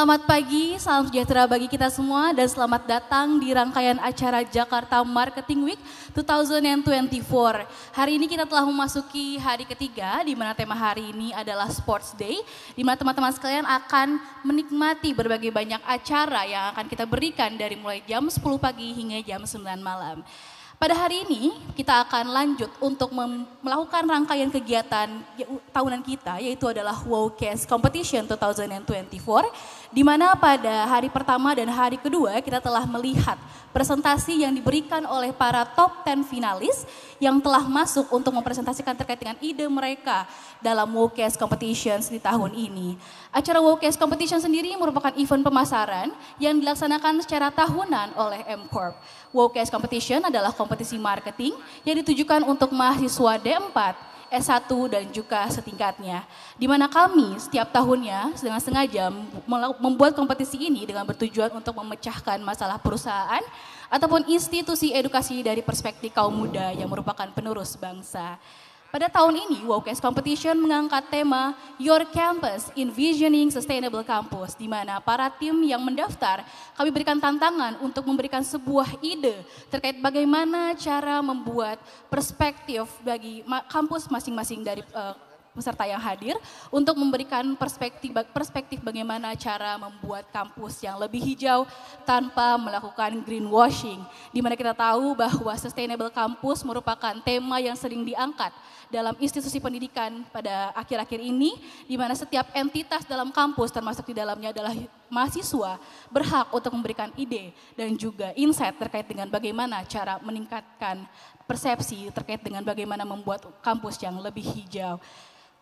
Selamat pagi, salam sejahtera bagi kita semua dan selamat datang di rangkaian acara Jakarta Marketing Week 2024. Hari ini kita telah memasuki hari ketiga di mana tema hari ini adalah Sports Day, di mana teman-teman sekalian akan menikmati berbagai banyak acara yang akan kita berikan dari mulai jam 10 pagi hingga jam 9 malam. Pada hari ini kita akan lanjut untuk melakukan rangkaian kegiatan tahunan kita, yaitu adalah WOWcast Competition 2024, di mana pada hari pertama dan hari kedua kita telah melihat presentasi yang diberikan oleh para top 10 finalis yang telah masuk untuk mempresentasikan terkait dengan ide mereka dalam WOWcast Competition di tahun ini. Acara WOWcast Competition sendiri merupakan event pemasaran yang dilaksanakan secara tahunan oleh M-Corp. WOWcast Competition adalah kompetisi marketing yang ditujukan untuk mahasiswa D4, S1 dan juga setingkatnya. Di mana kami setiap tahunnya dengan sengaja membuat kompetisi ini dengan bertujuan untuk memecahkan masalah perusahaan ataupun institusi edukasi dari perspektif kaum muda yang merupakan penerus bangsa. Pada tahun ini, WOWcast Competition mengangkat tema Your Campus Envisioning Sustainable Campus, di mana para tim yang mendaftar, kami berikan tantangan untuk memberikan sebuah ide terkait bagaimana cara membuat perspektif bagi kampus masing-masing dari peserta yang hadir untuk memberikan perspektif bagaimana cara membuat kampus yang lebih hijau tanpa melakukan greenwashing. Di mana kita tahu bahwa sustainable campus merupakan tema yang sering diangkat dalam institusi pendidikan pada akhir-akhir ini, di mana setiap entitas dalam kampus termasuk di dalamnya adalah mahasiswa berhak untuk memberikan ide dan juga insight terkait dengan bagaimana cara meningkatkan persepsi terkait dengan bagaimana membuat kampus yang lebih hijau.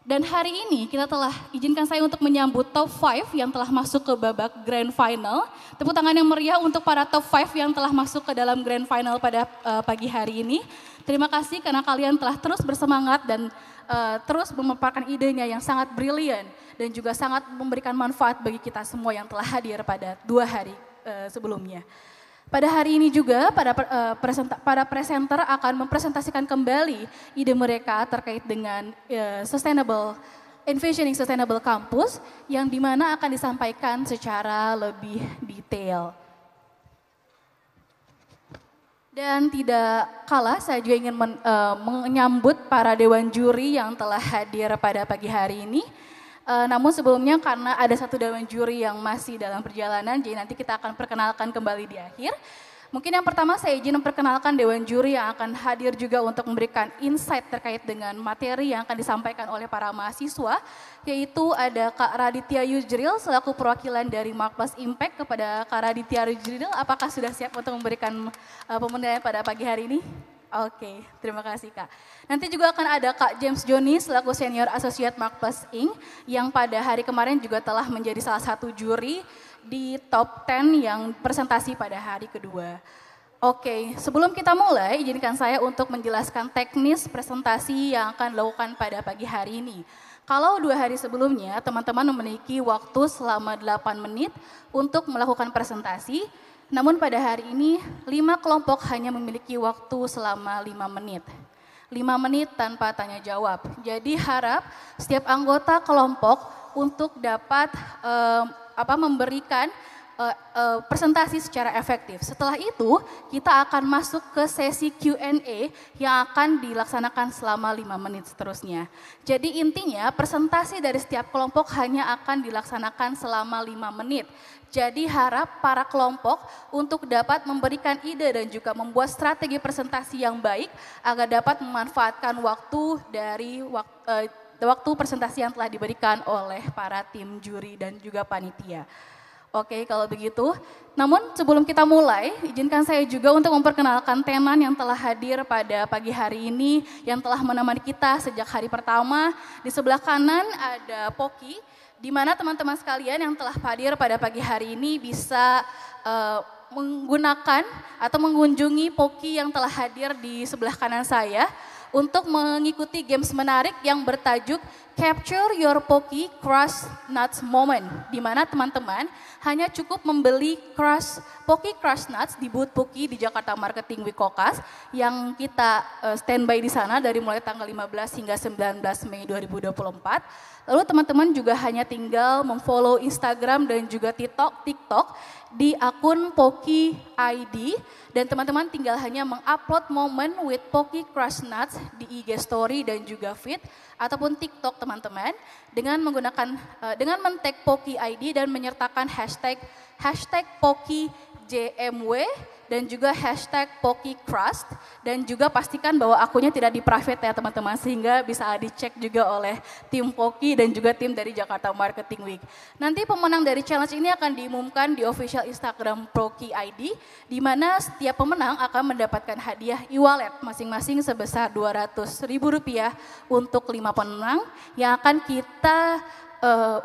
Dan hari ini kita telah izinkan saya untuk menyambut top 5 yang telah masuk ke babak grand final. Tepuk tangan yang meriah untuk para top 5 yang telah masuk ke dalam grand final pada pagi hari ini. Terima kasih karena kalian telah terus bersemangat dan terus memaparkan idenya yang sangat brilian dan juga sangat memberikan manfaat bagi kita semua yang telah hadir pada 2 hari sebelumnya. Pada hari ini juga para presenter akan mempresentasikan kembali ide mereka terkait dengan Envisioning Sustainable Campus yang dimana akan disampaikan secara lebih detail. Dan tidak kalah saya juga ingin menyambut para dewan juri yang telah hadir pada pagi hari ini. Namun sebelumnya karena ada satu dewan juri yang masih dalam perjalanan, jadi nanti kita akan perkenalkan kembali di akhir. Mungkin yang pertama saya izin memperkenalkan dewan juri yang akan hadir juga untuk memberikan insight terkait dengan materi yang akan disampaikan oleh para mahasiswa, yaitu ada Kak Raditya Yusril selaku perwakilan dari Marketplace Impact. Kepada Kak Raditya Yusril, apakah sudah siap untuk memberikan pemutaran pada pagi hari ini? Oke, terima kasih Kak. Nanti juga akan ada Kak James Joni selaku Senior Associate Marketplace Inc. yang pada hari kemarin juga telah menjadi salah satu juri di top 10 yang presentasi pada hari kedua. Oke, sebelum kita mulai, izinkan saya untuk menjelaskan teknis presentasi yang akan dilakukan pada pagi hari ini. Kalau 2 hari sebelumnya, teman-teman memiliki waktu selama 8 menit untuk melakukan presentasi. Namun pada hari ini 5 kelompok hanya memiliki waktu selama 5 menit. 5 menit tanpa tanya jawab. Jadi harap setiap anggota kelompok untuk dapat memberikan presentasi secara efektif. Setelah itu kita akan masuk ke sesi Q&A yang akan dilaksanakan selama 5 menit seterusnya. Jadi intinya presentasi dari setiap kelompok hanya akan dilaksanakan selama 5 menit. Jadi harap para kelompok untuk dapat memberikan ide dan juga membuat strategi presentasi yang baik agar dapat memanfaatkan waktu dari waktu presentasi yang telah diberikan oleh para tim juri dan juga panitia. Oke, kalau begitu. Namun sebelum kita mulai, izinkan saya juga untuk memperkenalkan tenan yang telah hadir pada pagi hari ini, yang telah menemani kita sejak hari pertama. Di sebelah kanan ada Poki, di mana teman-teman sekalian yang telah hadir pada pagi hari ini bisa menggunakan atau mengunjungi Poki yang telah hadir di sebelah kanan saya untuk mengikuti games menarik yang bertajuk Capture Your Poki Crush Nuts Moment, di mana teman-teman hanya cukup membeli Poki Crush Nuts di booth Poki di Jakarta Marketing Week Kokas yang kita standby di sana dari mulai tanggal 15 hingga 19 Mei 2024. Lalu teman-teman juga hanya tinggal memfollow Instagram dan juga TikTok di akun Poki ID dan teman-teman tinggal hanya mengupload momen with Poki Crush Nuts di IG Story dan juga feed ataupun TikTok teman-teman dengan menggunakan men-tag Poki ID dan menyertakan hashtag Poki JMW dan juga hashtag PokiCrust dan juga pastikan bahwa akunnya tidak di private ya teman-teman sehingga bisa dicek juga oleh tim Poki dan juga tim dari Jakarta Marketing Week. Nanti pemenang dari challenge ini akan diumumkan di official Instagram Poki ID di mana setiap pemenang akan mendapatkan hadiah e-wallet masing-masing sebesar Rp200.000 untuk 5 pemenang yang akan kita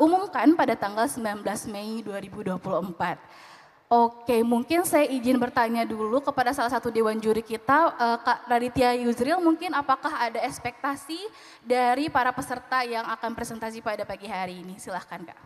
umumkan pada tanggal 19 Mei 2024. Oke, mungkin saya izin bertanya dulu kepada salah satu dewan juri kita, Kak Raditya Yusril, mungkin apakah ada ekspektasi dari para peserta yang akan presentasi pada pagi hari ini? Silahkan Kak.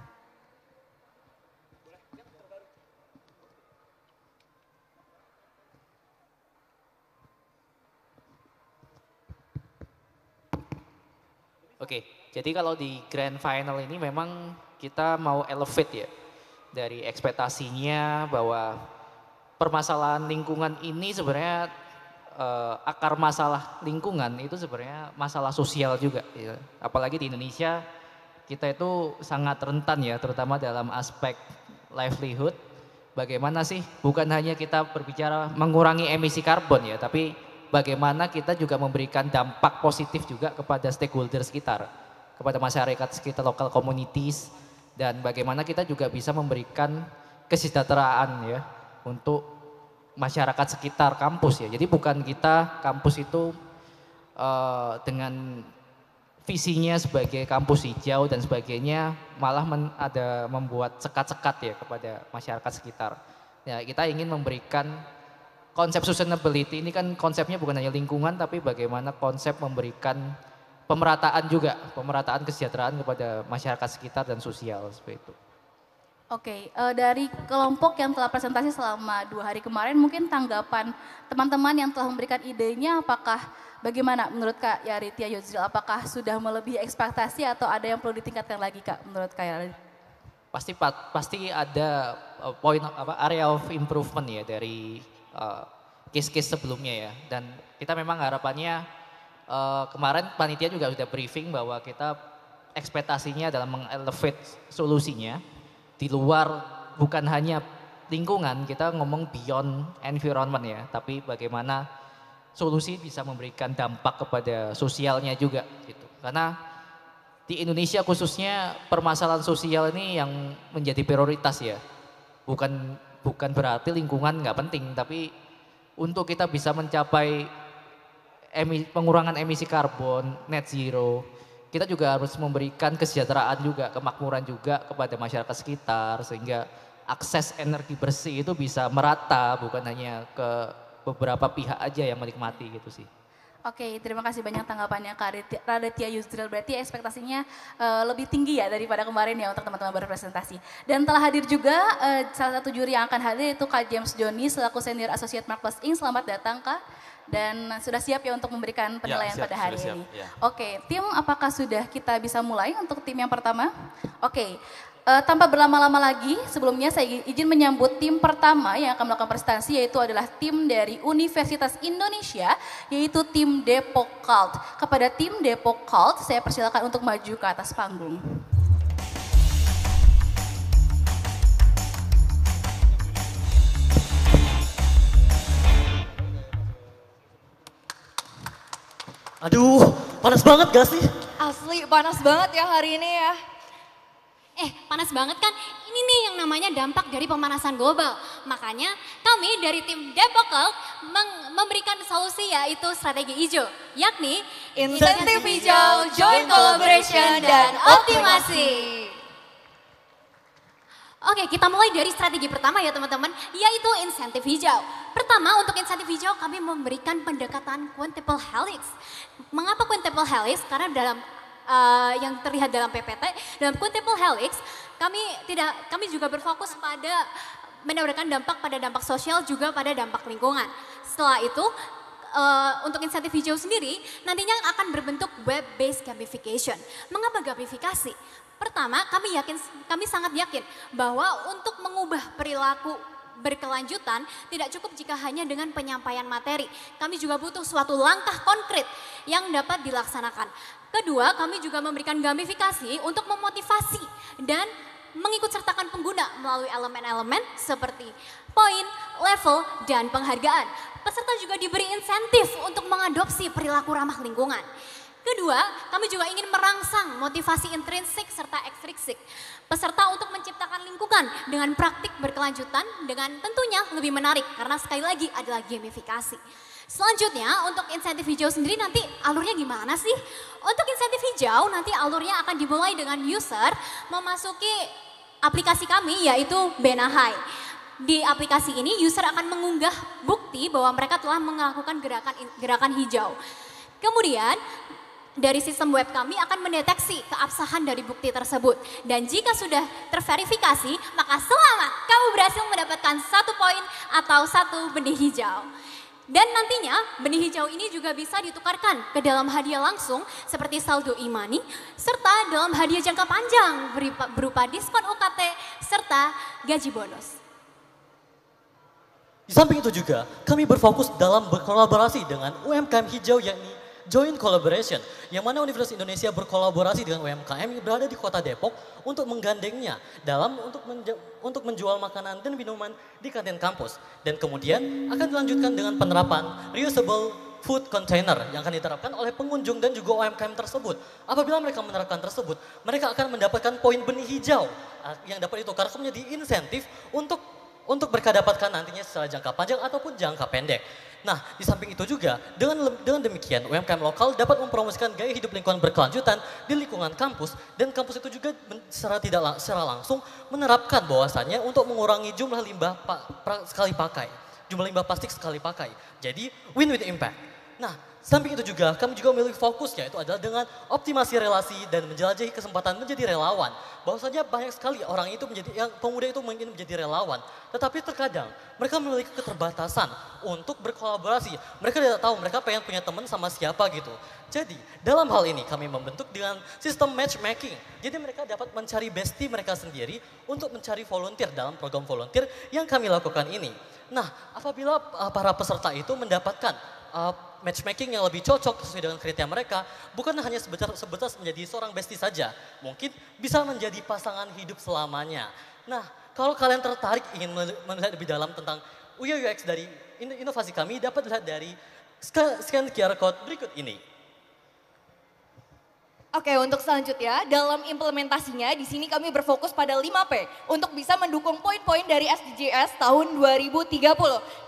Oke, jadi kalau di grand final ini memang kita mau elevate ya. Dari ekspektasinya bahwa permasalahan lingkungan ini sebenarnya akar masalah lingkungan itu sebenarnya masalah sosial juga ya. Apalagi di Indonesia kita itu sangat rentan ya terutama dalam aspek livelihood. Bagaimana sih bukan hanya kita berbicara mengurangi emisi karbon ya, tapi bagaimana kita juga memberikan dampak positif juga kepada stakeholder sekitar, kepada masyarakat sekitar, local communities. Dan bagaimana kita juga bisa memberikan kesejahteraan ya untuk masyarakat sekitar kampus ya. Jadi bukan kita kampus itu dengan visinya sebagai kampus hijau dan sebagainya malah membuat sekat-sekat ya kepada masyarakat sekitar. Ya, kita ingin memberikan konsep sustainability ini kan konsepnya bukan hanya lingkungan tapi bagaimana konsep memberikan pemerataan kesejahteraan kepada masyarakat sekitar dan sosial seperti itu. Oke, dari kelompok yang telah presentasi selama 2 hari kemarin, mungkin tanggapan teman-teman yang telah memberikan idenya, apakah bagaimana menurut Kak Raditya Yusril? Apakah sudah melebihi ekspektasi atau ada yang perlu ditingkatkan lagi Kak menurut Kak Raditya? Pasti ada area of improvement ya dari case-case sebelumnya ya. Dan kita memang harapannya kemarin panitia juga sudah briefing bahwa kita ekspektasinya dalam mengelevate solusinya di luar bukan hanya lingkungan, kita ngomong beyond environment ya, tapi bagaimana solusi bisa memberikan dampak kepada sosialnya juga gitu. Karena di Indonesia khususnya permasalahan sosial ini yang menjadi prioritas ya. Bukan berarti lingkungan nggak penting, tapi untuk kita bisa mencapai pengurangan emisi karbon, net zero, kita juga harus memberikan kesejahteraan juga, kemakmuran juga kepada masyarakat sekitar sehingga akses energi bersih itu bisa merata bukan hanya ke beberapa pihak aja yang menikmati gitu sih. Oke, terima kasih banyak tanggapannya Kak Raditya Yusril. Berarti ekspektasinya lebih tinggi ya daripada kemarin ya untuk teman-teman berpresentasi. Dan telah hadir juga salah satu juri yang akan hadir itu Kak James Joni selaku Senior Associate Marketplace Inc. Selamat datang Kak. Dan sudah siap ya untuk memberikan penilaian pada hari ini. Ya. Oke, tim apakah sudah kita bisa mulai untuk tim yang pertama? Oke, tanpa berlama-lama lagi, sebelumnya saya izin menyambut tim pertama yang akan melakukan prestasi yaitu adalah tim dari Universitas Indonesia, yaitu tim Depok Cult. Kepada tim Depok Cult, saya persilakan untuk maju ke atas panggung. Aduh, panas banget gak sih? Asli panas banget ya hari ini ya. Panas banget kan? Ini nih yang namanya dampak dari pemanasan global. Makanya kami dari tim Depok Cult memberikan solusi yaitu strategi hijau. Yakni insentif hijau, joint collaboration, dan optimasi. Oke, kita mulai dari strategi pertama ya teman-teman, yaitu insentif hijau. Pertama, untuk insentif hijau kami memberikan pendekatan quintuple helix. Mengapa quintuple helix? Karena dalam yang terlihat dalam PPT, dalam quintuple helix, kami juga berfokus pada memberikan dampak pada dampak sosial juga pada dampak lingkungan. Setelah itu, untuk insentif hijau sendiri nantinya akan berbentuk web-based gamification. Mengapa gamifikasi? Pertama, kami sangat yakin bahwa untuk mengubah perilaku berkelanjutan tidak cukup jika hanya dengan penyampaian materi. Kami juga butuh suatu langkah konkret yang dapat dilaksanakan. Kedua, kami juga memberikan gamifikasi untuk memotivasi dan mengikut sertakan pengguna melalui elemen-elemen seperti poin, level, dan penghargaan. Peserta juga diberi insentif untuk mengadopsi perilaku ramah lingkungan. Kedua, kami juga ingin merangsang motivasi intrinsik serta ekstrinsik peserta untuk menciptakan lingkungan dengan praktik berkelanjutan dengan tentunya lebih menarik karena sekali lagi adalah gamifikasi. Selanjutnya untuk insentif hijau sendiri nanti alurnya gimana sih? Untuk insentif hijau nanti alurnya akan dimulai dengan user memasuki aplikasi kami yaitu Benahai. Di aplikasi ini user akan mengunggah bukti bahwa mereka telah melakukan gerakan hijau. Kemudian dari sistem web kami akan mendeteksi keabsahan dari bukti tersebut. Dan jika sudah terverifikasi, maka selamat kamu berhasil mendapatkan 1 poin atau 1 benih hijau. Dan nantinya benih hijau ini juga bisa ditukarkan ke dalam hadiah langsung seperti saldo e-money, serta dalam hadiah jangka panjang berupa diskon UKT serta gaji bonus. Di samping itu juga, kami berfokus dalam berkolaborasi dengan UMKM hijau yakni Joint Collaboration, yang mana Universitas Indonesia berkolaborasi dengan UMKM yang berada di Kota Depok untuk menggandengnya untuk menjual makanan dan minuman di kantin kampus. Dan kemudian akan dilanjutkan dengan penerapan reusable food container yang akan diterapkan oleh pengunjung dan juga UMKM tersebut. Apabila mereka menerapkan tersebut, mereka akan mendapatkan poin benih hijau yang dapat ditukarkan menjadi insentif untuk mereka dapatkan nantinya secara jangka panjang ataupun jangka pendek. Nah, di samping itu juga, dengan demikian UMKM lokal dapat mempromosikan gaya hidup lingkungan berkelanjutan di lingkungan kampus, dan kampus itu juga secara langsung menerapkan bahwasannya untuk mengurangi jumlah limbah plastik sekali pakai. Jadi, win-win impact. Nah, samping itu juga, kami juga memiliki fokus yaitu adalah dengan optimasi relasi dan menjelajahi kesempatan menjadi relawan. Bahwasanya banyak sekali orang itu pemuda itu ingin menjadi relawan, tetapi terkadang mereka memiliki keterbatasan untuk berkolaborasi. Mereka tidak tahu mereka pengen punya teman sama siapa gitu. Jadi dalam hal ini kami membentuk dengan sistem matchmaking. Jadi mereka dapat mencari bestie mereka sendiri untuk mencari volunteer dalam program volunteer yang kami lakukan ini. Nah, apabila para peserta itu mendapatkan matchmaking yang lebih cocok sesuai dengan kriteria mereka, bukan hanya sebatas menjadi seorang bestie saja, mungkin bisa menjadi pasangan hidup selamanya. Nah, kalau kalian tertarik ingin melihat lebih dalam tentang UI UX dari inovasi kami, dapat dilihat dari scan QR code berikut ini. Oke, untuk selanjutnya dalam implementasinya di sini kami berfokus pada 5P untuk bisa mendukung poin-poin dari SDGs tahun 2030.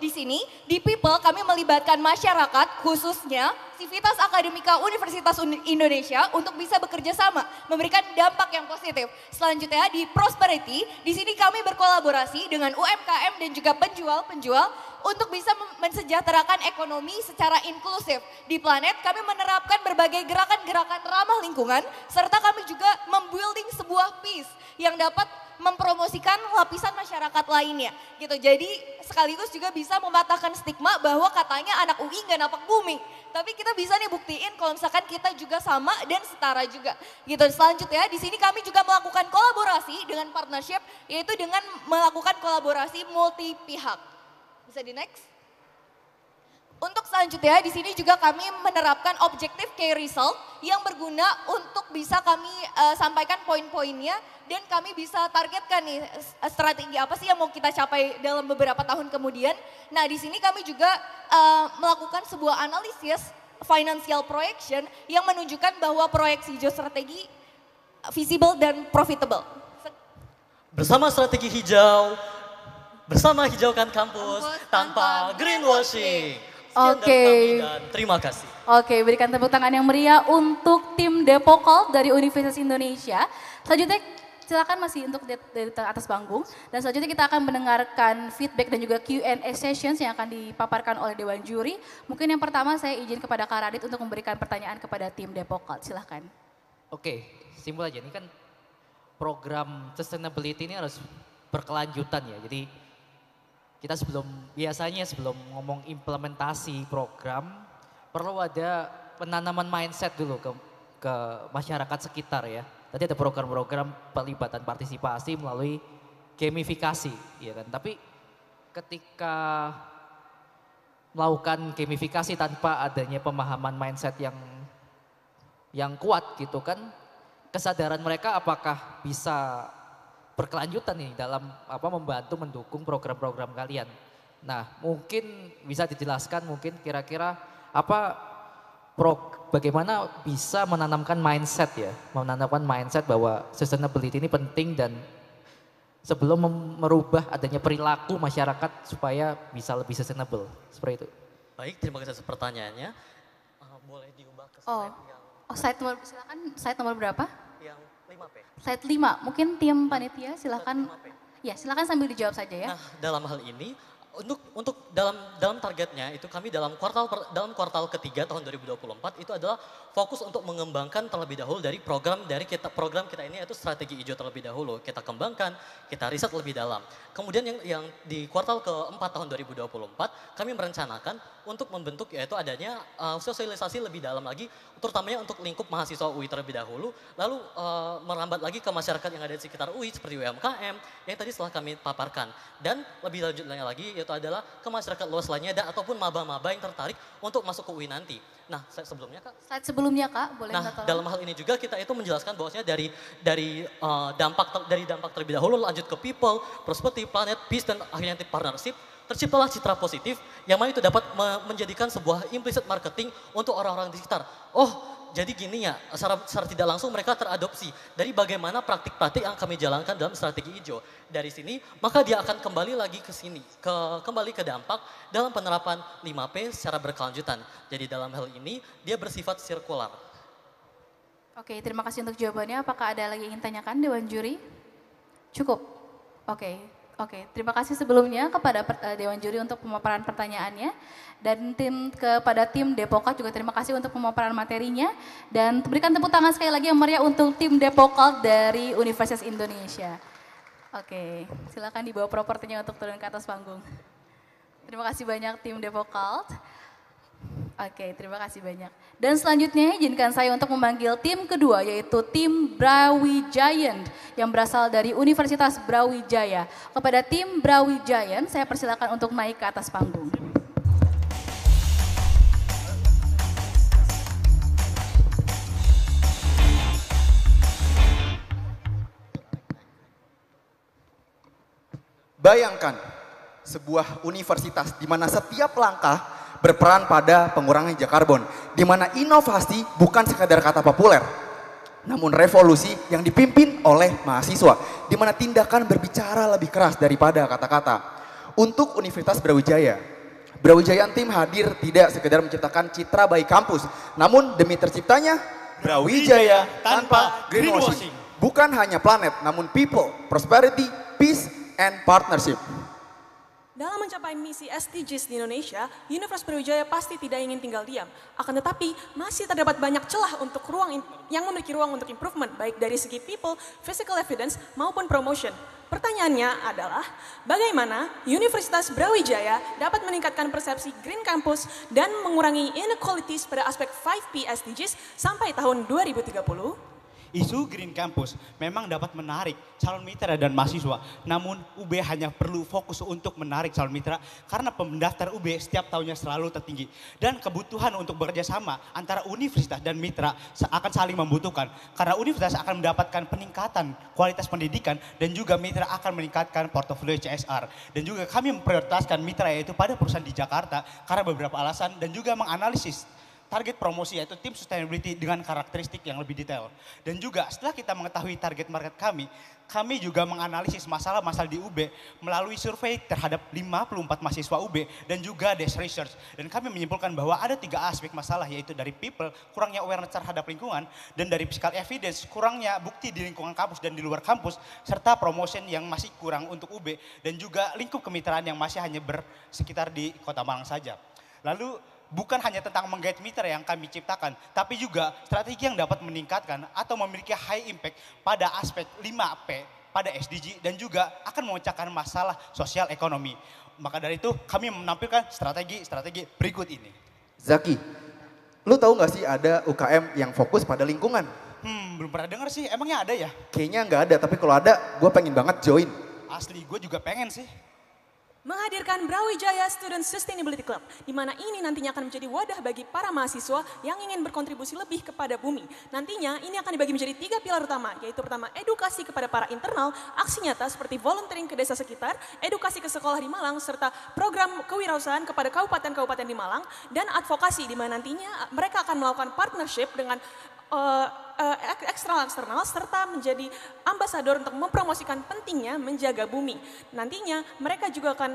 Di sini di People kami melibatkan masyarakat khususnya Sivitas Akademika Universitas Indonesia untuk bisa bekerja sama memberikan dampak yang positif. Selanjutnya di Prosperity, di sini kami berkolaborasi dengan UMKM dan juga penjual-penjual untuk bisa mensejahterakan ekonomi secara inklusif. Di Planet kami menerapkan berbagai gerakan-gerakan ramah lingkungan serta kami juga membuilding sebuah peace yang dapat mempromosikan lapisan masyarakat lainnya gitu. Jadi sekaligus juga bisa mematahkan stigma bahwa katanya anak UI nggak napak bumi. Tapi kita bisa nih buktiin kalau misalkan kita juga sama dan setara juga gitu. Selanjutnya di sini kami juga melakukan kolaborasi dengan partnership yaitu dengan melakukan kolaborasi multi pihak. Bisa di next. Untuk selanjutnya di sini juga kami menerapkan objective key result yang berguna untuk bisa kami sampaikan poin-poinnya dan kami bisa targetkan nih strategi apa sih yang mau kita capai dalam beberapa tahun kemudian. Nah di sini kami juga melakukan sebuah analisis financial projection yang menunjukkan bahwa proyeksi hijau strategi visible dan profitable. Bersama strategi hijau, bersama hijaukan kampus tanpa greenwashing. Sekian dari kami dan terima kasih. Oke, berikan tepuk tangan yang meriah untuk tim Depokol dari Universitas Indonesia. Selanjutnya silakan masih untuk dari atas panggung. Dan selanjutnya kita akan mendengarkan feedback dan juga Q&A sessions yang akan dipaparkan oleh Dewan Juri. Mungkin yang pertama saya izin kepada Kak Radit untuk memberikan pertanyaan kepada tim Depok Cult. Silahkan. Oke, simpel aja. Ini kan program sustainability ini harus berkelanjutan ya. Jadi kita biasanya sebelum ngomong implementasi program, perlu ada penanaman mindset dulu ke masyarakat sekitar ya. Tadi ada program-program pelibatan partisipasi melalui gamifikasi, ya kan. Tapi ketika melakukan gamifikasi tanpa adanya pemahaman mindset yang kuat gitu kan, kesadaran mereka apakah bisa berkelanjutan nih dalam membantu mendukung program-program kalian. Nah, mungkin bisa dijelaskan mungkin kira-kira bagaimana bisa menanamkan mindset bahwa sustainability ini penting dan sebelum merubah adanya perilaku masyarakat supaya bisa lebih sustainable, seperti itu. Baik, terima kasih atas pertanyaannya. Boleh diubah ke slide Silakan slide nomor berapa? yang 5P. Slide 5, mungkin tim panitia silakan. Slide 5P. Ya, silakan sambil dijawab saja ya. Nah, dalam hal ini untuk dalam targetnya itu kami dalam kuartal ketiga tahun 2024 itu adalah fokus untuk mengembangkan terlebih dahulu dari program kita ini yaitu strategi hijau terlebih dahulu kita kembangkan, kita riset lebih dalam. Kemudian yang di kuartal keempat tahun 2024 kami merencanakan untuk membentuk yaitu adanya sosialisasi lebih dalam lagi terutamanya untuk lingkup mahasiswa UI terlebih dahulu lalu merambat lagi ke masyarakat yang ada di sekitar UI seperti UMKM yang tadi setelah kami paparkan dan lebih lanjutnya lagi yaitu adalah ke masyarakat luas lainnya dan ataupun maba-maba yang tertarik untuk masuk ke UI nanti. Nah, slide sebelumnya Kak. Slide sebelumnya Kak, boleh Nah, dalam hal ini juga kita itu menjelaskan bahwasanya dari dampak terlebih dahulu lanjut ke people, prosperity, planet, peace dan akhirnya partnership. Terciptalah citra positif yang mana itu dapat menjadikan sebuah implicit marketing untuk orang-orang di sekitar. Oh, jadi gini ya, secara tidak langsung mereka teradopsi dari bagaimana praktik-praktik yang kami jalankan dalam strategi hijau. Dari sini, maka dia akan kembali lagi ke sini, kembali ke dampak dalam penerapan 5P secara berkelanjutan. Jadi dalam hal ini, dia bersifat sirkular. Oke, terima kasih untuk jawabannya. Apakah ada lagi yang ingin tanyakan Dewan Juri? Cukup? Oke, terima kasih sebelumnya kepada Dewan Juri untuk pemaparan pertanyaannya. Dan kepada tim Depokat juga terima kasih untuk pemaparan materinya. Dan berikan tepuk tangan sekali lagi yang meriah untuk tim Depokat dari Universitas Indonesia. Oke, silakan dibawa propertinya untuk turun ke atas panggung. Terima kasih banyak tim Depokat. Oke, terima kasih banyak. Dan selanjutnya izinkan saya untuk memanggil tim kedua yaitu tim Brawijaya yang berasal dari Universitas Brawijaya. Kepada tim Brawijaya saya persilakan untuk naik ke atas panggung. Bayangkan sebuah universitas di mana setiap langkah berperan pada pengurangan jejak karbon, di mana inovasi bukan sekadar kata populer, namun revolusi yang dipimpin oleh mahasiswa, di mana tindakan berbicara lebih keras daripada kata-kata. Untuk Universitas Brawijaya tim hadir tidak sekedar menciptakan citra baik kampus, namun demi terciptanya Brawijaya tanpa greenwashing. Bukan hanya planet, namun people, prosperity, peace, and partnership. Dalam mencapai misi SDGs di Indonesia, Universitas Brawijaya pasti tidak ingin tinggal diam. Akan tetapi, masih terdapat banyak celah untuk yang memiliki ruang untuk improvement, baik dari segi people, physical evidence, maupun promotion. Pertanyaannya adalah, bagaimana Universitas Brawijaya dapat meningkatkan persepsi Green Campus dan mengurangi inequalities pada aspek 5P SDGs sampai tahun 2030? Isu Green Campus memang dapat menarik calon mitra dan mahasiswa, namun UB hanya perlu fokus untuk menarik calon mitra karena pendaftar UB setiap tahunnya selalu tertinggi. Dan kebutuhan untuk bekerja sama antara universitas dan mitra akan saling membutuhkan karena universitas akan mendapatkan peningkatan kualitas pendidikan dan juga mitra akan meningkatkan portofolio CSR. Dan juga kami memprioritaskan mitra yaitu pada perusahaan di Jakarta karena beberapa alasan dan juga menganalisis target promosi yaitu tim sustainability dengan karakteristik yang lebih detail. Dan juga setelah kita mengetahui target market kami juga menganalisis masalah-masalah di UB melalui survei terhadap 54 mahasiswa UB dan juga desk research. Dan kami menyimpulkan bahwa ada 3 aspek masalah yaitu dari people, kurangnya awareness terhadap lingkungan, dan dari physical evidence, kurangnya bukti di lingkungan kampus dan di luar kampus, serta promotion yang masih kurang untuk UB, dan juga lingkup kemitraan yang masih hanya bersekitar di Kota Malang saja. Lalu bukan hanya tentang menggait mitra yang kami ciptakan, tapi juga strategi yang dapat meningkatkan atau memiliki high impact pada aspek 5P pada SDG dan juga akan memecahkan masalah sosial ekonomi. Maka dari itu kami menampilkan strategi berikut ini. Zaki, lu tahu nggak sih ada UKM yang fokus pada lingkungan? Belum pernah dengar sih, emangnya ada ya? Kayaknya nggak ada, tapi kalau ada gue pengen banget join. Asli, gue juga pengen sih. Menghadirkan Brawijaya Student Sustainability Club, di mana ini nantinya akan menjadi wadah bagi para mahasiswa yang ingin berkontribusi lebih kepada bumi. Nantinya ini akan dibagi menjadi 3 pilar utama, yaitu pertama edukasi kepada para internal, aksi nyata seperti volunteering ke desa sekitar, edukasi ke sekolah di Malang, serta program kewirausahaan kepada kabupaten-kabupaten di Malang, dan advokasi di mana nantinya mereka akan melakukan partnership dengan eksternal serta menjadi ambasador untuk mempromosikan pentingnya menjaga bumi. Nantinya mereka juga akan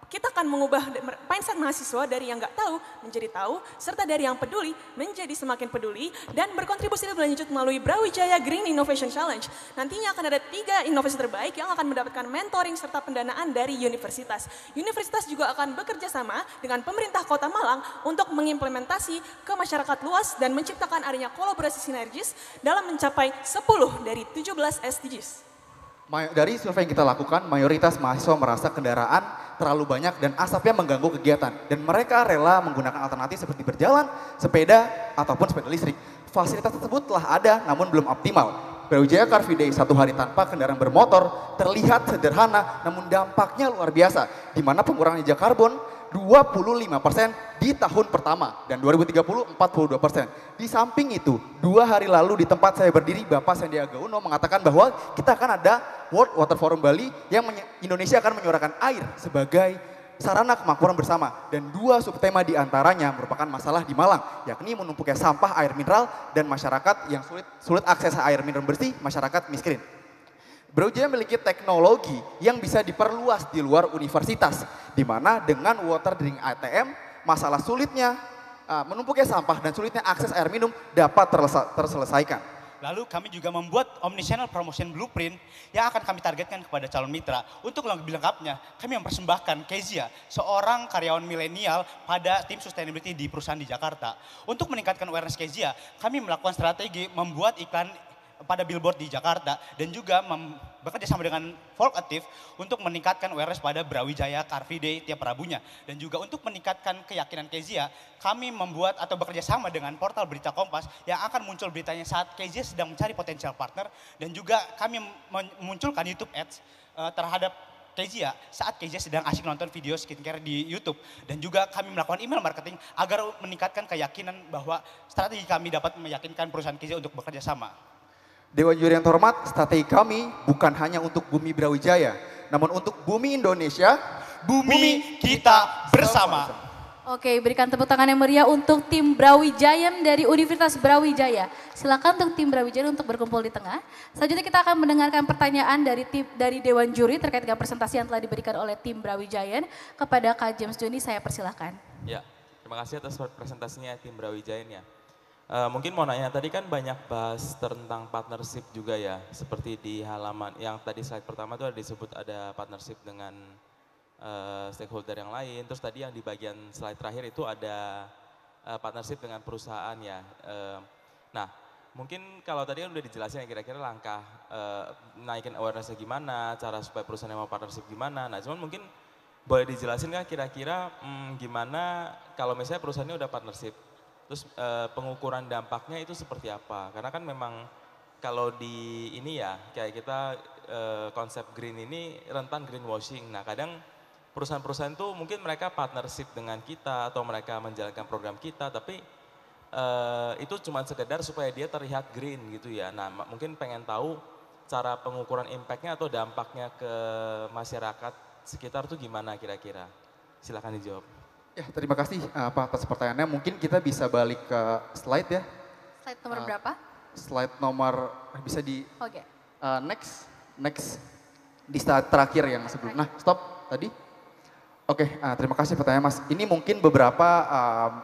kita akan mengubah mindset mahasiswa dari yang nggak tahu menjadi tahu, serta dari yang peduli menjadi semakin peduli, dan berkontribusi lebih lanjut melalui Brawijaya Green Innovation Challenge. Nantinya akan ada 3 inovasi terbaik yang akan mendapatkan mentoring serta pendanaan dari universitas. Universitas juga akan bekerja sama dengan pemerintah Kota Malang untuk mengimplementasi ke masyarakat luas dan menciptakan adanya kolaborasi sinergis dalam mencapai 10 dari 17 SDGs. Dari survei yang kita lakukan, mayoritas mahasiswa merasa kendaraan terlalu banyak dan asapnya mengganggu kegiatan. Dan mereka rela menggunakan alternatif seperti berjalan, sepeda, ataupun sepeda listrik. Fasilitas tersebut telah ada namun belum optimal. Brawijaya Car Free Day 1 hari tanpa kendaraan bermotor terlihat sederhana namun dampaknya luar biasa. Di mana pengurangan jejak karbon 25% di tahun pertama dan 2030 42%. Di samping itu, 2 hari lalu di tempat saya berdiri Bapak Sandiaga Uno mengatakan bahwa kita akan ada World Water Forum Bali yang Indonesia akan menyuarakan air sebagai sarana kemakmuran bersama, dan 2 subtema diantaranya merupakan masalah di Malang, yakni menumpuknya sampah air mineral dan masyarakat yang sulit akses air minum bersih, masyarakat miskin. Brawijaya memiliki teknologi yang bisa diperluas di luar universitas, di mana dengan water drinking ATM, masalah sulitnya menumpuknya sampah dan sulitnya akses air minum dapat terselesaikan. Lalu kami juga membuat Omnichannel Promotion Blueprint yang akan kami targetkan kepada calon mitra. Untuk lebih lengkapnya, kami mempersembahkan Kezia, seorang karyawan milenial pada tim sustainability di perusahaan di Jakarta. Untuk meningkatkan awareness Kezia, kami melakukan strategi membuat iklan pada billboard di Jakarta dan juga bekerja sama dengan Volkatif untuk meningkatkan awareness pada Brawijaya Car Free Day tiap Rabunya. Dan juga untuk meningkatkan keyakinan Kezia, kami membuat atau bekerja sama dengan portal Berita Kompas yang akan muncul beritanya saat Kezia sedang mencari potensial partner, dan juga kami memunculkan YouTube Ads terhadap Kezia saat Kezia sedang asik nonton video skincare di YouTube. Dan juga kami melakukan email marketing agar meningkatkan keyakinan bahwa strategi kami dapat meyakinkan perusahaan Kezia untuk bekerja sama. Dewan juri yang terhormat, strategi kami bukan hanya untuk bumi Brawijaya, namun untuk bumi Indonesia, bumi kita bersama. Oke, berikan tepuk tangan yang meriah untuk tim Brawijaya dari Universitas Brawijaya. Silakan untuk tim Brawijaya untuk berkumpul di tengah. Selanjutnya kita akan mendengarkan pertanyaan dari Dewan Juri terkait dengan presentasi yang telah diberikan oleh tim Brawijaya. Kepada Kak James Joni, saya persilahkan. Ya, terima kasih atas presentasinya tim Brawijaya ya. Mungkin mau nanya, tadi kan banyak bahas tentang partnership juga ya, seperti di halaman yang tadi slide pertama itu ada disebut ada partnership dengan stakeholder yang lain, terus tadi yang di bagian slide terakhir itu ada partnership dengan perusahaan ya. Nah, mungkin kalau tadi kan udah dijelasin ya kira-kira langkah naikin awareness-nya gimana, cara supaya perusahaan yang mau partnership gimana, nah cuman mungkin boleh dijelasin kan kira-kira gimana kalau misalnya perusahaannya udah partnership, terus pengukuran dampaknya itu seperti apa? Karena kan memang kalau di ini ya, kayak kita konsep green ini rentan greenwashing. Nah kadang perusahaan-perusahaan itu mungkin mereka partnership dengan kita atau mereka menjalankan program kita, tapi itu cuma sekedar supaya dia terlihat green gitu ya. Nah mungkin pengen tahu cara pengukuran impactnya atau dampaknya ke masyarakat sekitar tuh gimana kira-kira? Silakan dijawab. Ya, terima kasih Pak atas pertanyaannya. Mungkin kita bisa balik ke slide ya. Slide nomor berapa? Slide nomor bisa di Oke. next di slide terakhir yang sebelum. Nah, stop tadi. Oke, terima kasih pertanyaan Mas. Ini mungkin beberapa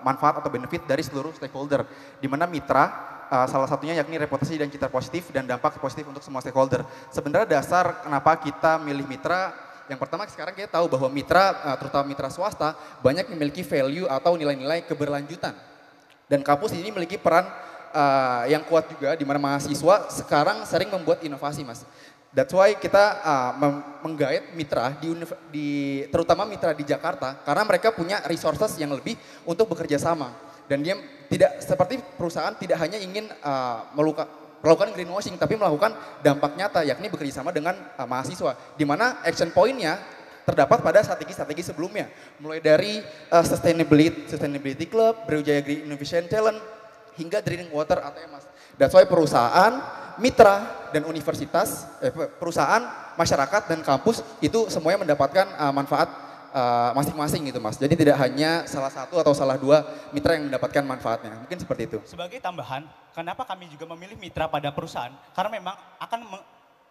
manfaat atau benefit dari seluruh stakeholder, di mana mitra salah satunya yakni reputasi dan citra positif dan dampak positif untuk semua stakeholder. Sebenarnya dasar kenapa kita milih mitra, yang pertama sekarang kita tahu bahwa mitra, terutama mitra swasta, banyak memiliki value atau nilai-nilai keberlanjutan. Dan kampus ini memiliki peran yang kuat juga, di mana mahasiswa sekarang sering membuat inovasi, Mas. That's why kita menggait mitra terutama mitra di Jakarta, karena mereka punya resources yang lebih untuk bekerja sama. Dan dia tidak seperti perusahaan tidak hanya ingin melakukan greenwashing, tapi melakukan dampak nyata, yakni bekerja sama dengan mahasiswa. Di mana action point-nya terdapat pada strategi-strategi sebelumnya. Mulai dari Sustainability Club, Brawijaya Green Innovation Challenge, hingga Drinking Water ATM. That's why perusahaan, mitra, dan universitas, perusahaan, masyarakat, dan kampus itu semuanya mendapatkan manfaat masing-masing gitu Mas. Jadi tidak hanya salah satu atau salah dua mitra yang mendapatkan manfaatnya. Mungkin seperti itu. Sebagai tambahan, kenapa kami juga memilih mitra pada perusahaan? Karena memang akan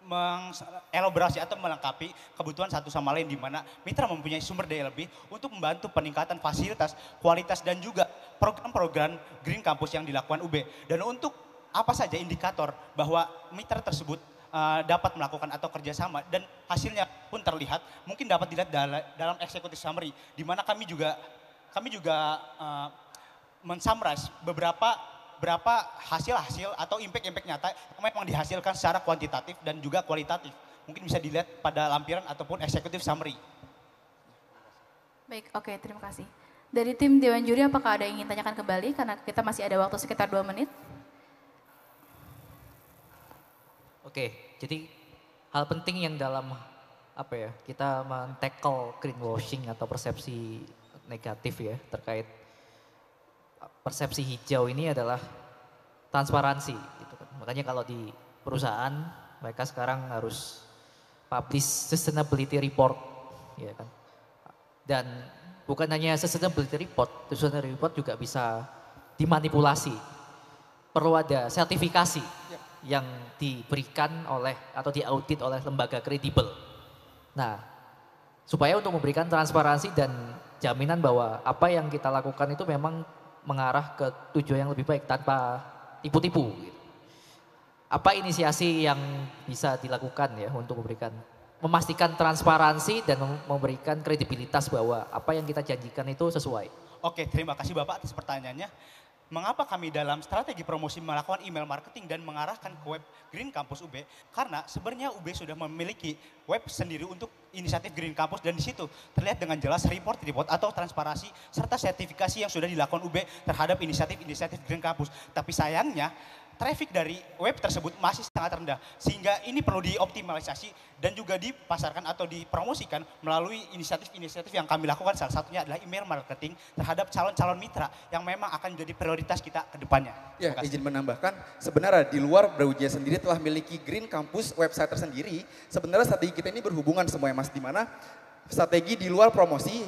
mengelaborasi atau melengkapi kebutuhan satu sama lain, di mana mitra mempunyai sumber daya lebih untuk membantu peningkatan fasilitas, kualitas, dan juga program-program Green Campus yang dilakukan UB. Dan untuk apa saja indikator bahwa mitra tersebut dapat melakukan atau kerjasama dan hasilnya pun terlihat, mungkin dapat dilihat dalam executive summary, di mana kami juga men-summarize berapa hasil-hasil atau impact-impact nyata yang memang dihasilkan secara kuantitatif dan juga kualitatif. Mungkin bisa dilihat pada lampiran ataupun executive summary. Baik, oke, terima kasih. Dari tim Dewan Juri, apakah ada yang ingin tanyakan kembali? Karena kita masih ada waktu sekitar 2 menit. Oke, jadi hal penting yang dalam kita men-tackle greenwashing atau persepsi negatif ya terkait persepsi hijau ini adalah transparansi gitu kan. Makanya kalau di perusahaan mereka sekarang harus publish sustainability report ya kan. Dan bukan hanya sustainability report juga bisa dimanipulasi. Perlu ada sertifikasi yang diberikan oleh atau diaudit oleh lembaga kredibel. Nah, supaya untuk memberikan transparansi dan jaminan bahwa apa yang kita lakukan itu memang mengarah ke tujuan yang lebih baik tanpa tipu-tipu. Gitu. Apa inisiasi yang bisa dilakukan ya untuk memastikan transparansi dan memberikan kredibilitas bahwa apa yang kita janjikan itu sesuai? Oke, terima kasih Bapak atas pertanyaannya. Mengapa kami dalam strategi promosi melakukan email marketing dan mengarahkan ke web Green Campus UB? Karena sebenarnya UB sudah memiliki web sendiri untuk inisiatif Green Campus, dan di situ terlihat dengan jelas report atau transparansi serta sertifikasi yang sudah dilakukan UB terhadap inisiatif Green Campus. Tapi sayangnya traffic dari web tersebut masih sangat rendah, sehingga ini perlu dioptimalisasi dan juga dipasarkan atau dipromosikan melalui inisiatif-inisiatif yang kami lakukan. Salah satunya adalah email marketing terhadap calon-calon mitra yang memang akan menjadi prioritas kita ke depannya. Ya, izin menambahkan, sebenarnya di luar Brawijaya sendiri telah memiliki Green Campus website tersendiri. Sebenarnya strategi kita ini berhubungan semuanya Mas, di mana strategi di luar promosi,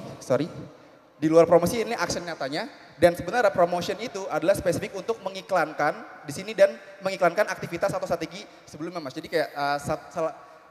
ini action nyatanya, dan sebenarnya promotion itu adalah spesifik untuk mengiklankan di sini dan mengiklankan aktivitas atau strategi sebelumnya Mas. Jadi kayak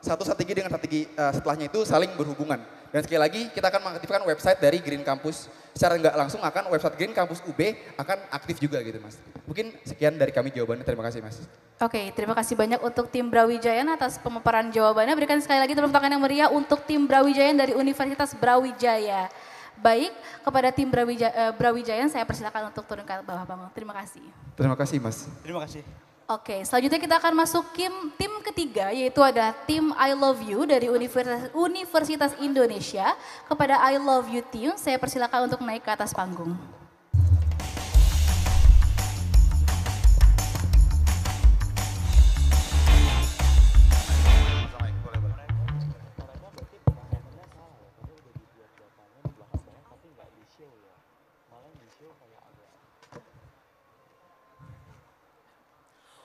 satu strategi dengan strategi setelahnya itu saling berhubungan. Dan sekali lagi kita akan mengaktifkan website dari Green Campus. Secara nggak langsung akan website Green Campus UB akan aktif juga gitu Mas. Mungkin sekian dari kami jawabannya, terima kasih Mas. Oke, terima kasih banyak untuk tim Brawijaya atas pemaparan jawabannya. Berikan sekali lagi tepuk tangan yang meriah untuk tim Brawijaya dari Universitas Brawijaya. Baik, kepada tim Brawijaya saya persilakan untuk turun ke bawah panggung. Terima kasih. Terima kasih Mas. Terima kasih. Oke, selanjutnya kita akan masuk tim ketiga, yaitu ada tim I Love You dari Universitas Indonesia. Kepada I Love You team, saya persilakan untuk naik ke atas panggung.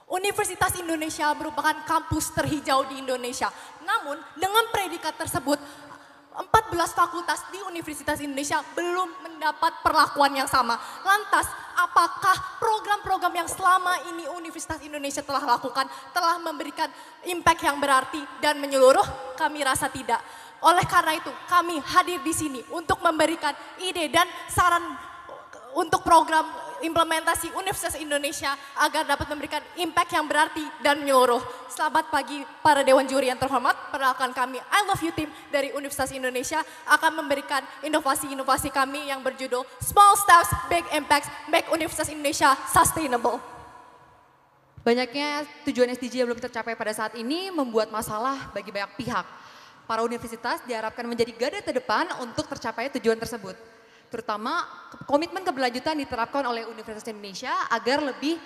Universitas Indonesia merupakan kampus terhijau di Indonesia. Namun dengan predikat tersebut, 14 fakultas di Universitas Indonesia belum mendapat perlakuan yang sama. Lantas, apakah program-program yang selama ini Universitas Indonesia telah lakukan telah memberikan impact yang berarti dan menyeluruh? Kami rasa tidak. Oleh karena itu, kami hadir di sini untuk memberikan ide dan saran untuk program implementasi Universitas Indonesia agar dapat memberikan impact yang berarti dan menyeluruh. Selamat pagi para Dewan Juri yang terhormat, perkenalkan kami I Love You Team dari Universitas Indonesia akan memberikan inovasi-inovasi kami yang berjudul Small Steps, Big Impacts, Make Universitas Indonesia Sustainable. Banyaknya tujuan SDG yang belum tercapai pada saat ini membuat masalah bagi banyak pihak. Para universitas diharapkan menjadi garda terdepan untuk tercapai tujuan tersebut. Terutama komitmen keberlanjutan diterapkan oleh Universitas Indonesia agar lebih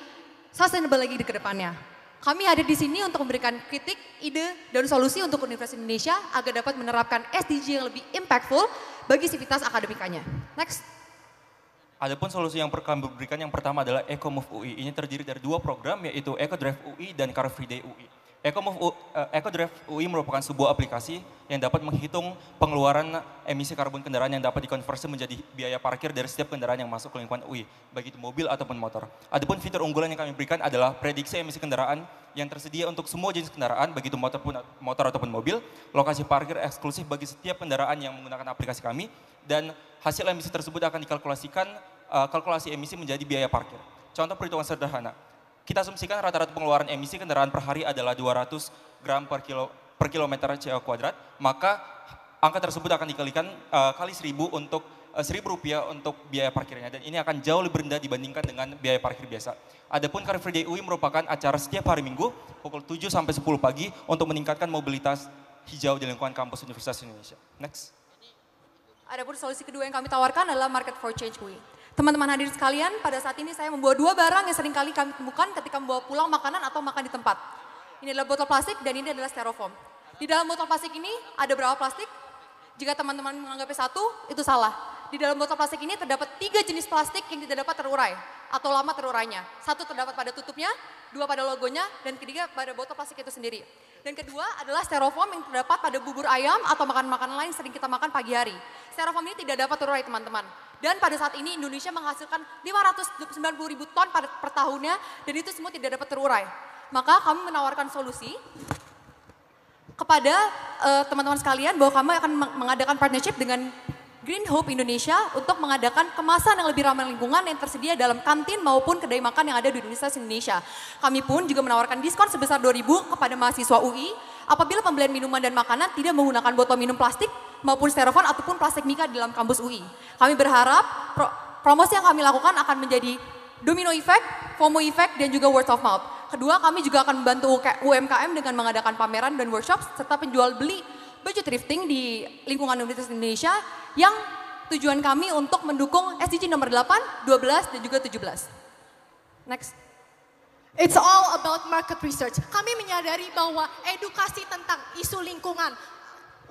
sustainable lagi di kedepannya. Kami hadir di sini untuk memberikan kritik, ide, dan solusi untuk Universitas Indonesia agar dapat menerapkan SDG yang lebih impactful bagi sivitas akademikanya. Next. Adapun solusi yang kami berikan yang pertama adalah EcoMove UI. Ini terdiri dari dua program yaitu EcoDrive UI dan Car Free Day UI. EcoDrive UI merupakan sebuah aplikasi yang dapat menghitung pengeluaran emisi karbon kendaraan yang dapat dikonversi menjadi biaya parkir dari setiap kendaraan yang masuk ke lingkungan UI, baik itu mobil ataupun motor. Adapun fitur unggulan yang kami berikan adalah prediksi emisi kendaraan yang tersedia untuk semua jenis kendaraan, baik itu motor ataupun mobil, lokasi parkir eksklusif bagi setiap kendaraan yang menggunakan aplikasi kami, dan hasil emisi tersebut akan dikalkulasikan, kalkulasi emisi menjadi biaya parkir. Contoh perhitungan sederhana. Kita asumsikan rata-rata pengeluaran emisi kendaraan per hari adalah 200 gram per kilometer CO kuadrat, maka angka tersebut akan dikalikan kali 1.000 untuk Rp1.000 untuk biaya parkirnya, dan ini akan jauh lebih rendah dibandingkan dengan biaya parkir biasa. Adapun Car Free Day UI merupakan acara setiap hari Minggu pukul 7 sampai 10 pagi untuk meningkatkan mobilitas hijau di lingkungan kampus Universitas Indonesia. Next. Adapun solusi kedua yang kami tawarkan adalah Market for Change UI. Teman-teman hadir sekalian, pada saat ini saya membawa dua barang yang seringkali kami temukan ketika membawa pulang makanan atau makan di tempat. Ini adalah botol plastik dan ini adalah styrofoam. Di dalam botol plastik ini ada berapa plastik? Jika teman-teman menganggapnya satu, itu salah. Di dalam botol plastik ini terdapat 3 jenis plastik yang tidak dapat terurai atau lama terurainya. Satu terdapat pada tutupnya, 2 pada logonya, dan ketiga pada botol plastik itu sendiri. Dan kedua adalah styrofoam yang terdapat pada bubur ayam atau makanan-makanan lain yang sering kita makan pagi hari. Styrofoam ini tidak dapat terurai teman-teman. Dan pada saat ini Indonesia menghasilkan 590.000 ton per tahunnya dan itu semua tidak dapat terurai. Maka kami menawarkan solusi kepada teman-teman sekalian bahwa kami akan mengadakan partnership dengan Green Hope Indonesia untuk mengadakan kemasan yang lebih ramah lingkungan yang tersedia dalam kantin maupun kedai makan yang ada di Universitas Indonesia. Kami pun juga menawarkan diskon sebesar 2.000 kepada mahasiswa UI apabila pembelian minuman dan makanan tidak menggunakan botol minum plastik maupun styrofoam ataupun plastik mika di dalam kampus UI. Kami berharap promosi yang kami lakukan akan menjadi domino effect, FOMO effect, dan juga word of mouth. Kedua, kami juga akan membantu UMKM dengan mengadakan pameran dan workshop serta penjual beli baju thrifting di lingkungan Universitas Indonesia yang tujuan kami untuk mendukung SDG nomor 8, 12, dan juga 17. Next. It's all about market research. Kami menyadari bahwa edukasi tentang isu lingkungan,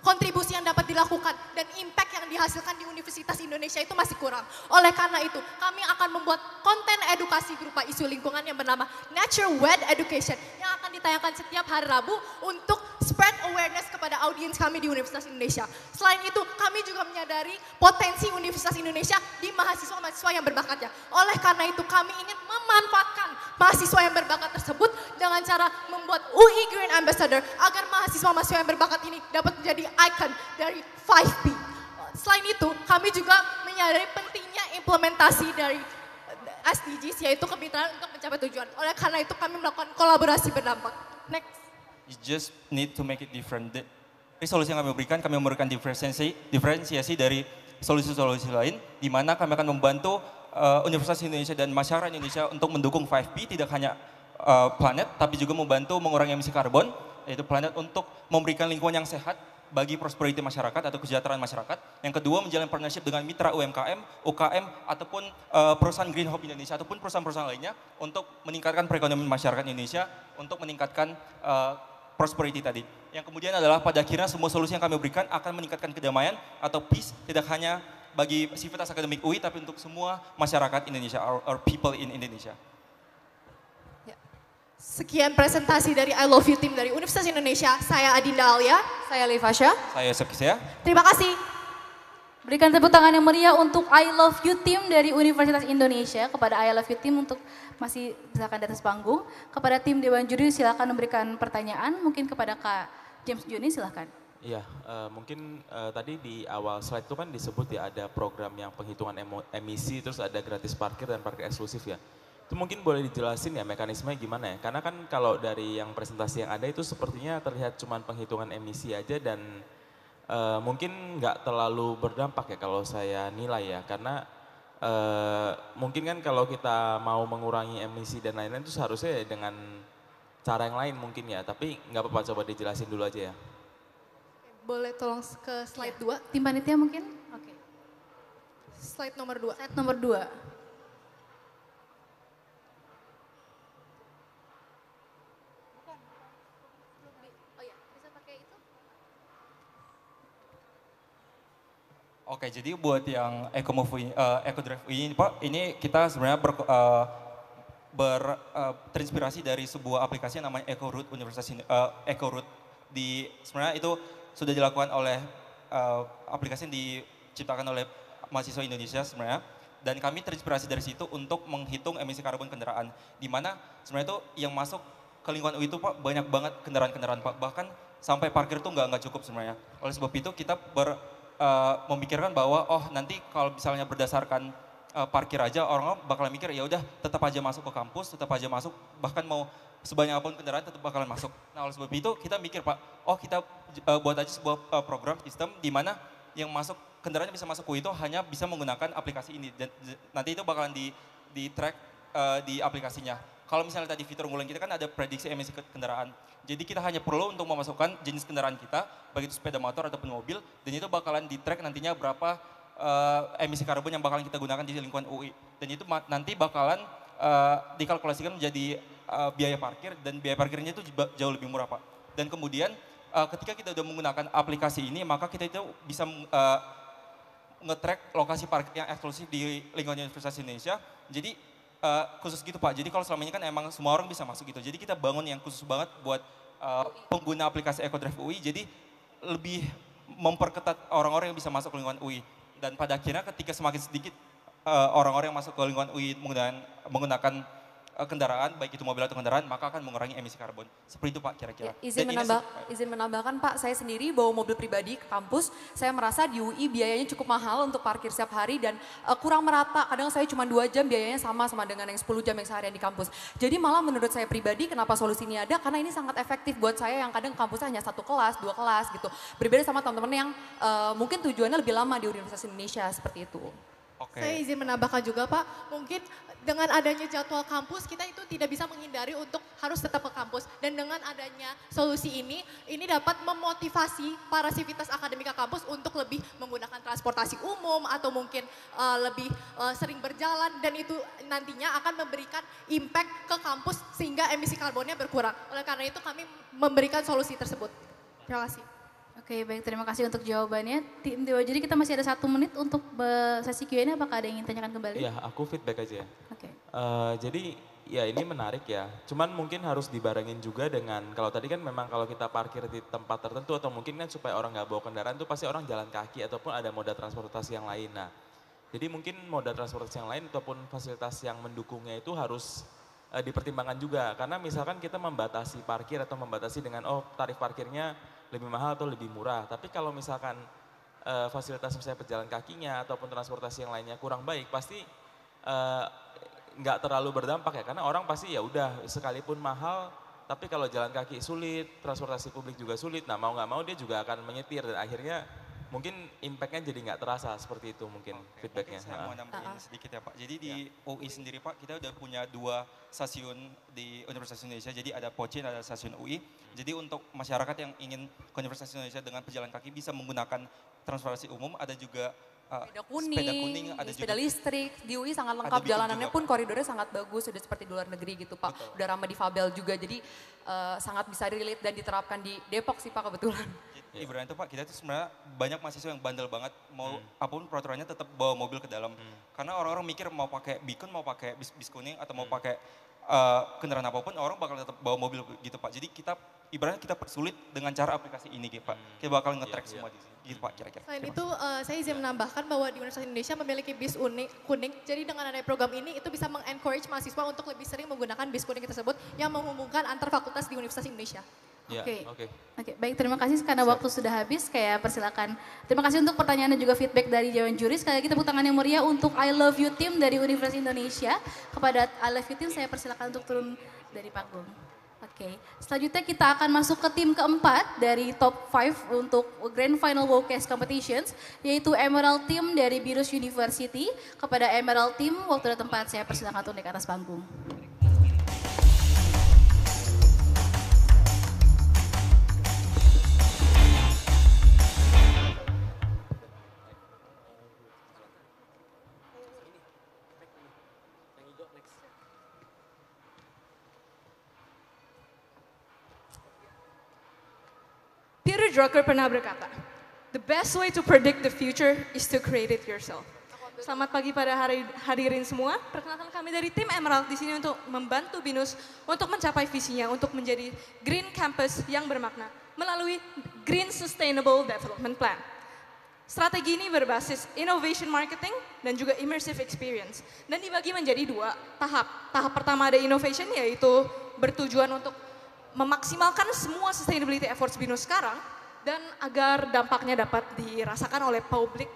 kontribusi yang dapat dilakukan dan impact yang dihasilkan di Universitas Indonesia itu masih kurang. Oleh karena itu, kami akan membuat konten edukasi berupa isu lingkungan yang bernama Nature Wed Education yang akan ditayangkan setiap hari Rabu untuk spread awareness kepada audiens kami di Universitas Indonesia. Selain itu, kami juga menyadari potensi Universitas Indonesia di mahasiswa-mahasiswa yang berbakatnya. Oleh karena itu, kami ingin memanfaatkan mahasiswa yang berbakat tersebut dengan cara membuat UI Green Ambassador agar mahasiswa-mahasiswa yang berbakat ini dapat menjadi icon dari 5P. Selain itu, kami juga menyadari pentingnya implementasi dari SDGs, yaitu kemitraan untuk mencapai tujuan. Oleh karena itu, kami melakukan kolaborasi berdampak. Next. You just need to make it different. Ini solusi yang kami memberikan diferensiasi dari solusi-solusi lain, di mana kami akan membantu Universitas Indonesia dan masyarakat Indonesia untuk mendukung 5P, tidak hanya planet, tapi juga membantu mengurangi emisi karbon, yaitu planet untuk memberikan lingkungan yang sehat bagi prosperity masyarakat atau kesejahteraan masyarakat. Yang kedua, menjalin partnership dengan mitra UMKM, UKM, ataupun perusahaan Green Hope Indonesia, ataupun perusahaan-perusahaan lainnya untuk meningkatkan perekonomian masyarakat Indonesia, untuk meningkatkan prosperity tadi. Yang kemudian adalah pada akhirnya semua solusi yang kami berikan akan meningkatkan kedamaian atau peace, tidak hanya bagi sivitas akademik UI, tapi untuk semua masyarakat Indonesia, or people in Indonesia. Sekian presentasi dari I Love You Team dari Universitas Indonesia. Saya Adinda Alia. Saya Lifasya. Saya Sekisya. Terima kasih. Berikan tepuk tangan yang meriah untuk I Love You Team dari Universitas Indonesia. Kepada I Love You Team untuk masih silakan di atas panggung. Kepada tim Dewan Juri silakan memberikan pertanyaan. Mungkin kepada Kak James Juni silakan. Iya, mungkin tadi di awal slide itu kan disebut ya ada program yang penghitungan emisi, terus ada gratis parkir dan parkir eksklusif ya. Itu mungkin boleh dijelasin ya mekanismenya gimana ya? Karena kan kalau dari yang presentasi yang ada itu sepertinya terlihat cuma penghitungan emisi aja dan mungkin nggak terlalu berdampak ya kalau saya nilai ya. Karena mungkin kan kalau kita mau mengurangi emisi dan lain-lain itu seharusnya ya dengan cara yang lain mungkin ya. Tapi nggak apa-apa, coba dijelasin dulu aja ya. Boleh tolong ke slide 2. Tim panitia mungkin? Oke. Slide nomor 2. Slide nomor 2. Oke, jadi buat yang EcoDrive UI ini Pak, ini kita sebenarnya terinspirasi dari sebuah aplikasi yang namanya EcoRoute EcoRoute sebenarnya itu sudah dilakukan oleh aplikasi yang diciptakan oleh mahasiswa Indonesia sebenarnya, dan kami terinspirasi dari situ untuk menghitung emisi karbon kendaraan, di mana sebenarnya itu yang masuk ke lingkungan UI itu Pak banyak banget kendaraan-kendaraan Pak, bahkan sampai parkir itu nggak cukup sebenarnya. Oleh sebab itu kita memikirkan bahwa nanti kalau misalnya berdasarkan parkir aja orang bakalan mikir ya udah tetap aja masuk ke kampus, tetap aja masuk, bahkan mau sebanyak apapun kendaraan tetap bakalan masuk. Nah oleh sebab itu kita mikir Pak, kita buat aja sebuah program sistem di mana yang masuk kendaraannya bisa masuk UI itu hanya bisa menggunakan aplikasi ini dan nanti itu bakalan di track di aplikasinya. Kalau misalnya tadi fitur unggulan kita kan ada prediksi emisi kendaraan. Jadi kita hanya perlu untuk memasukkan jenis kendaraan kita, baik itu sepeda motor ataupun mobil, dan itu bakalan di track nantinya berapa emisi karbon yang bakalan kita gunakan di lingkungan UI. Dan itu nanti bakalan dikalkulasikan menjadi biaya parkir, dan biaya parkirnya itu jauh lebih murah Pak. Dan kemudian ketika kita sudah menggunakan aplikasi ini, maka kita itu bisa nge-track lokasi parkir yang eksklusif di lingkungan Universitas Indonesia. Jadi khusus gitu Pak, jadi kalau selama ini kan emang semua orang bisa masuk gitu. Jadi kita bangun yang khusus banget buat pengguna aplikasi EcoDrive UI, jadi lebih memperketat orang-orang yang bisa masuk ke lingkungan UI. Dan pada akhirnya ketika semakin sedikit orang-orang yang masuk ke lingkungan UI menggunakan kendaraan, baik itu mobil atau kendaraan, maka akan mengurangi emisi karbon. Seperti itu Pak kira-kira. Izin menambahkan Pak, saya sendiri bawa mobil pribadi ke kampus, saya merasa di UI biayanya cukup mahal untuk parkir setiap hari dan kurang merata. Kadang saya cuma 2 jam biayanya sama dengan yang 10 jam yang seharian di kampus. Jadi malah menurut saya pribadi kenapa solusi ini ada, karena ini sangat efektif buat saya yang kadang kampusnya hanya 1 kelas, 2 kelas gitu. Berbeda sama teman-teman yang mungkin tujuannya lebih lama di Universitas Indonesia seperti itu. Saya izin menambahkan juga Pak, mungkin dengan adanya jadwal kampus kita itu tidak bisa menghindari untuk harus tetap ke kampus. Dan dengan adanya solusi ini dapat memotivasi para sivitas akademika kampus untuk lebih menggunakan transportasi umum atau mungkin lebih sering berjalan, dan itu nantinya akan memberikan impact ke kampus sehingga emisi karbonnya berkurang. Oleh karena itu kami memberikan solusi tersebut. Terima kasih. Oke, baik, terima kasih untuk jawabannya. Tim Dewa Juri kita masih ada 1 menit untuk sesi Q&A, apakah ada yang ingin tanyakan kembali? Iya, aku feedback aja ya. Oke. Jadi ya ini menarik ya, cuman mungkin harus dibarengin juga dengan, kalau tadi kan memang kalau kita parkir di tempat tertentu atau mungkin kan supaya orang nggak bawa kendaraan itu pasti orang jalan kaki ataupun ada moda transportasi yang lain. Nah, jadi mungkin moda transportasi yang lain ataupun fasilitas yang mendukungnya itu harus dipertimbangkan juga. Karena misalkan kita membatasi parkir atau membatasi dengan tarif parkirnya lebih mahal atau lebih murah. Tapi kalau misalkan fasilitas misalnya pejalan kakinya ataupun transportasi yang lainnya kurang baik, pasti nggak terlalu berdampak ya. Karena orang pasti ya udah sekalipun mahal, tapi kalau jalan kaki sulit, transportasi publik juga sulit. Nah mau nggak mau dia juga akan menyetir dan akhirnya mungkin impactnya jadi nggak terasa seperti itu mungkin feedbacknya. Saya mau nambahin sedikit ya Pak. Jadi di UI sendiri Pak, kita udah punya 2 stasiun di Universitas Indonesia. Jadi ada Pocin, ada stasiun UI. Jadi untuk masyarakat yang ingin ke Universitas Indonesia dengan pejalan kaki bisa menggunakan transportasi umum. Ada juga sepeda kuning, ada sepeda juga listrik. Di UI sangat lengkap, jalanannya pun koridornya sangat bagus, sudah seperti di luar negeri gitu Pak. Betul. Udah ramah difabel juga, jadi sangat bisa relate dan diterapkan di Depok sih Pak kebetulan. Ibaratnya itu Pak, kita itu sebenarnya banyak mahasiswa yang bandel banget, mau apapun peraturannya tetap bawa mobil ke dalam. Karena orang-orang mikir mau pakai beacon, mau pakai bis kuning, atau mau pakai kendaraan apapun orang bakal tetap bawa mobil gitu Pak. Jadi kita ibaratnya kita persulit dengan cara aplikasi ini gitu Pak. Kita bakal nge-track semua di sini gitu Pak kira-kira. Selain itu saya izin menambahkan bahwa di Universitas Indonesia memiliki bis kuning. Jadi dengan adanya program ini itu bisa meng-encourage mahasiswa untuk lebih sering menggunakan bis kuning tersebut yang menghubungkan antar fakultas di Universitas Indonesia. Oke, baik, terima kasih karena waktu sudah habis. Kayak persilakan. Terima kasih untuk pertanyaan dan juga feedback dari Dewan Juri. Sekali lagi tepuk tangan yang meriah untuk I Love You Team dari Universitas Indonesia. Kepada I Love You Team saya persilakan untuk turun dari panggung. Oke, selanjutnya kita akan masuk ke tim keempat dari top 5 untuk Grand Final Showcase Competitions, yaitu Emerald Team dari Binus University. Kepada Emerald Team, waktu dan tempat saya persilakan turun ke atas panggung. Peter Drucker pernah berkata, "The best way to predict the future is to create it yourself." Selamat pagi pada hadirin semua. Perkenalkan kami dari tim Emerald di sini untuk membantu Binus untuk mencapai visinya untuk menjadi Green Campus yang bermakna melalui Green Sustainable Development Plan. Strategi ini berbasis innovation marketing dan juga immersive experience dan dibagi menjadi 2 tahap. Tahap pertama ada innovation, yaitu bertujuan untuk memaksimalkan semua sustainability efforts Binus sekarang dan agar dampaknya dapat dirasakan oleh public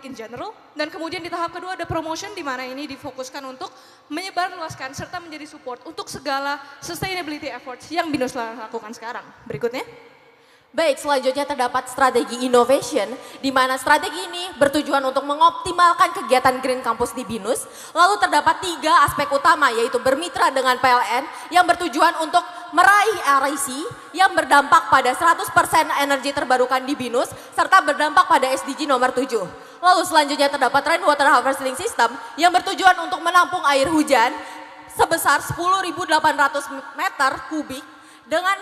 in general. Dan kemudian di tahap kedua ada promotion, di mana ini difokuskan untuk menyebarluaskan serta menjadi support untuk segala sustainability efforts yang Binus lakukan sekarang. Berikutnya. Baik, selanjutnya terdapat strategi innovation, di mana strategi ini bertujuan untuk mengoptimalkan kegiatan Green Campus di Binus. Lalu terdapat 3 aspek utama, yaitu bermitra dengan PLN yang bertujuan untuk meraih RIC yang berdampak pada 100% energi terbarukan di Binus, serta berdampak pada SDG nomor 7. Lalu selanjutnya terdapat rainwater harvesting system yang bertujuan untuk menampung air hujan sebesar 10.800 meter kubik dengan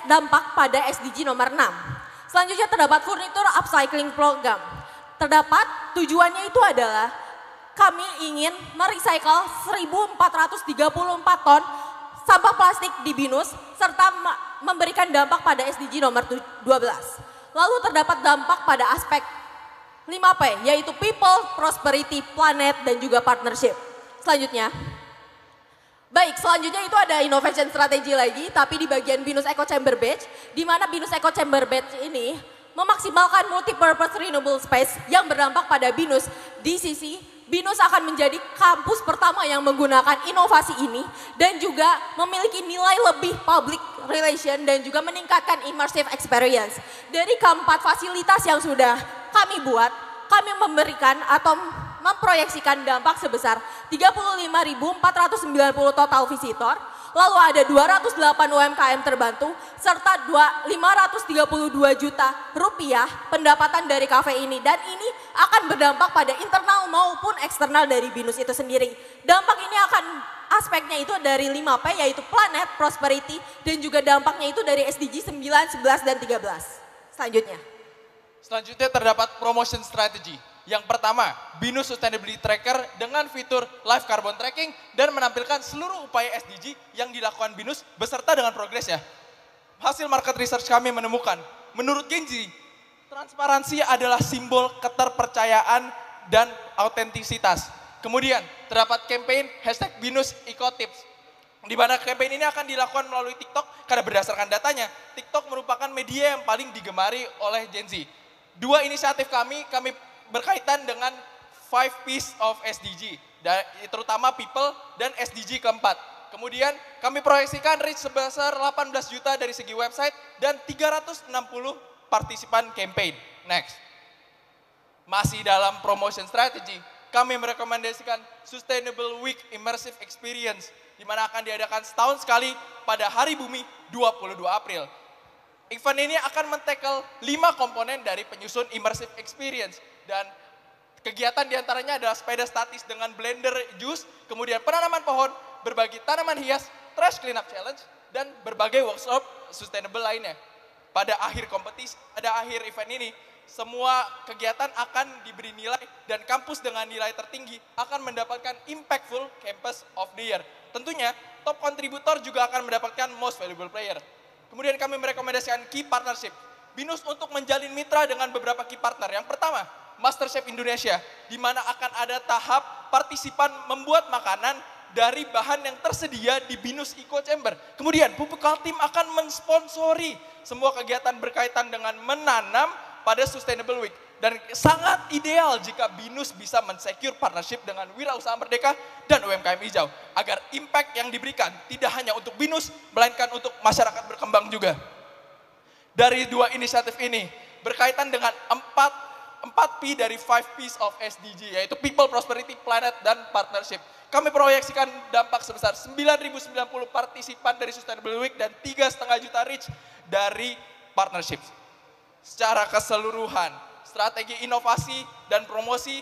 dampak pada SDG nomor 6. Selanjutnya terdapat furniture upcycling program. Terdapat tujuannya itu adalah kami ingin merecycle 1.434 ton sampah plastik di Binus serta memberikan dampak pada SDG nomor 12. Lalu terdapat dampak pada aspek 5P, yaitu people, prosperity, planet, dan juga partnership. Selanjutnya. Baik, selanjutnya itu ada innovation strategy lagi, tapi di bagian Binus Eco Chamber Batch, di mana Binus Eco Chamber Batch ini memaksimalkan multi-purpose renewable space yang berdampak pada Binus. Di sisi Binus akan menjadi kampus pertama yang menggunakan inovasi ini dan juga memiliki nilai lebih public relation dan juga meningkatkan immersive experience. Dari keempat fasilitas yang sudah kami buat, kami memberikan atau memproyeksikan dampak sebesar 35.490 total visitor, lalu ada 208 UMKM terbantu, serta 532 juta rupiah pendapatan dari kafe ini. Dan ini akan berdampak pada internal maupun eksternal dari Binus itu sendiri. Dampak ini akan aspeknya itu dari 5P, yaitu planet, prosperity, dan juga dampaknya itu dari SDG 9, 11, dan 13. Selanjutnya terdapat promotion strategy. Yang pertama, Binus Sustainability Tracker dengan fitur live carbon tracking dan menampilkan seluruh upaya SDG yang dilakukan Binus beserta dengan progresnya. Hasil market research kami menemukan, menurut Genji, transparansi adalah simbol keterpercayaan dan autentisitas. Kemudian terdapat campaign #BinusEcoTips, di mana campaign ini akan dilakukan melalui TikTok karena berdasarkan datanya, TikTok merupakan media yang paling digemari oleh Gen Z. 2 inisiatif kami berkaitan dengan 5 P's of SDG, terutama people dan SDG keempat. Kemudian kami proyeksikan reach sebesar 18 juta dari segi website dan 360 partisipan campaign. Next. Masih dalam promotion strategy, kami merekomendasikan Sustainable Week Immersive Experience, di mana akan diadakan setahun sekali pada Hari Bumi 22 April. Event ini akan men-tackle 5 komponen dari penyusun immersive experience, dan kegiatan diantaranya adalah sepeda statis dengan blender jus, kemudian penanaman pohon, berbagi tanaman hias, trash cleanup challenge, dan berbagai workshop sustainable lainnya. Pada akhir event ini, semua kegiatan akan diberi nilai dan kampus dengan nilai tertinggi akan mendapatkan Impactful Campus of the Year. tentunya top kontributor juga akan mendapatkan most valuable player. Kemudian kami merekomendasikan key partnership. BINUS untuk menjalin mitra dengan beberapa key partner. Yang pertama, MasterChef Indonesia, di mana akan ada tahap partisipan membuat makanan dari bahan yang tersedia di BINUS Eco Chamber. Kemudian Pupuk Kaltim akan mensponsori semua kegiatan berkaitan dengan menanam pada Sustainable Week. Dan sangat ideal jika BINUS bisa mensecure partnership dengan Wirausaha Merdeka dan UMKM Hijau. Agar impact yang diberikan tidak hanya untuk BINUS, melainkan untuk masyarakat berkembang juga. Dari dua inisiatif ini, berkaitan dengan 4P dari 5Ps of SDG, yaitu People, Prosperity, Planet, dan Partnership. Kami proyeksikan dampak sebesar 9.090 partisipan dari Sustainable Week dan 3,5 juta reach dari partnership. Secara keseluruhan, strategi inovasi dan promosi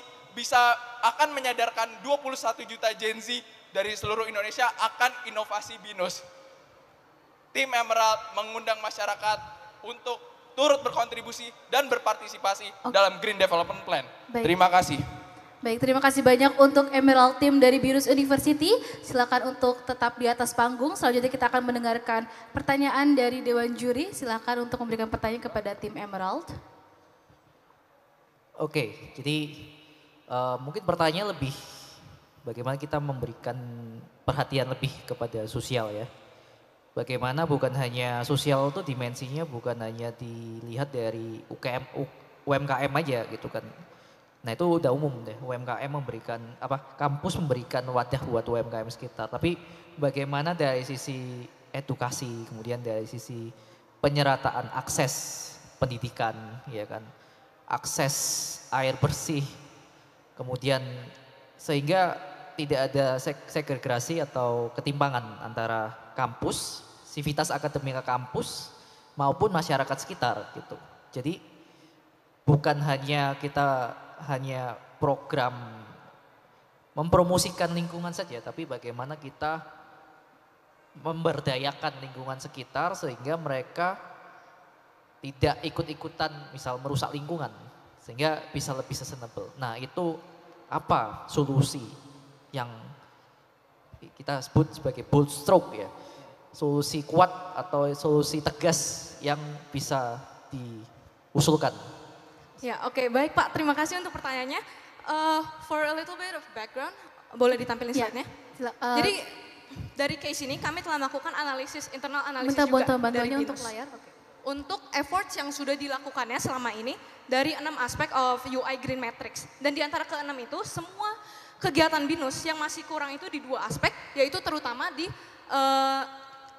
akan menyadarkan 21 juta Gen Z dari seluruh Indonesia akan inovasi BINUS. Tim Emerald mengundang masyarakat untuk turut berkontribusi dan berpartisipasi dalam Green Development Plan. Baik. Terima kasih. Baik, terima kasih banyak untuk Emerald Team dari BINUS University. Silakan untuk tetap di atas panggung. Selanjutnya kita akan mendengarkan pertanyaan dari Dewan Juri. Silakan untuk memberikan pertanyaan kepada tim Emerald. Oke, jadi mungkin pertanyaannya lebih bagaimana kita memberikan perhatian lebih kepada sosial ya. Bagaimana bukan hanya sosial itu dimensinya bukan hanya dilihat dari UMKM aja gitu kan. Nah itu udah umum deh, UMKM memberikan kampus memberikan wadah buat UMKM sekitar. Tapi bagaimana dari sisi edukasi, kemudian dari sisi penyerataan akses pendidikan, ya kan, akses air bersih, kemudian sehingga tidak ada segregasi atau ketimpangan antara kampus, sivitas akademika kampus maupun masyarakat sekitar gitu. Jadi bukan hanya hanya program mempromosikan lingkungan saja, tapi bagaimana kita memberdayakan lingkungan sekitar sehingga mereka tidak ikut-ikutan misal merusak lingkungan sehingga bisa lebih sustainable. Nah itu apa solusi yang kita sebut sebagai bold stroke ya, solusi kuat atau solusi tegas yang bisa diusulkan. Ya, oke, baik Pak. Terima kasih untuk pertanyaannya. For a little bit of background, boleh ditampilin slide-nya? Jadi dari case ini kami telah melakukan internal analisis juga dari BINUS. Untuk layar. Okay. Untuk efforts yang sudah dilakukannya selama ini dari 6 aspek of UI Green Matrix. Dan di antara ke-6 itu semua kegiatan BINUS yang masih kurang itu di 2 aspek, yaitu terutama di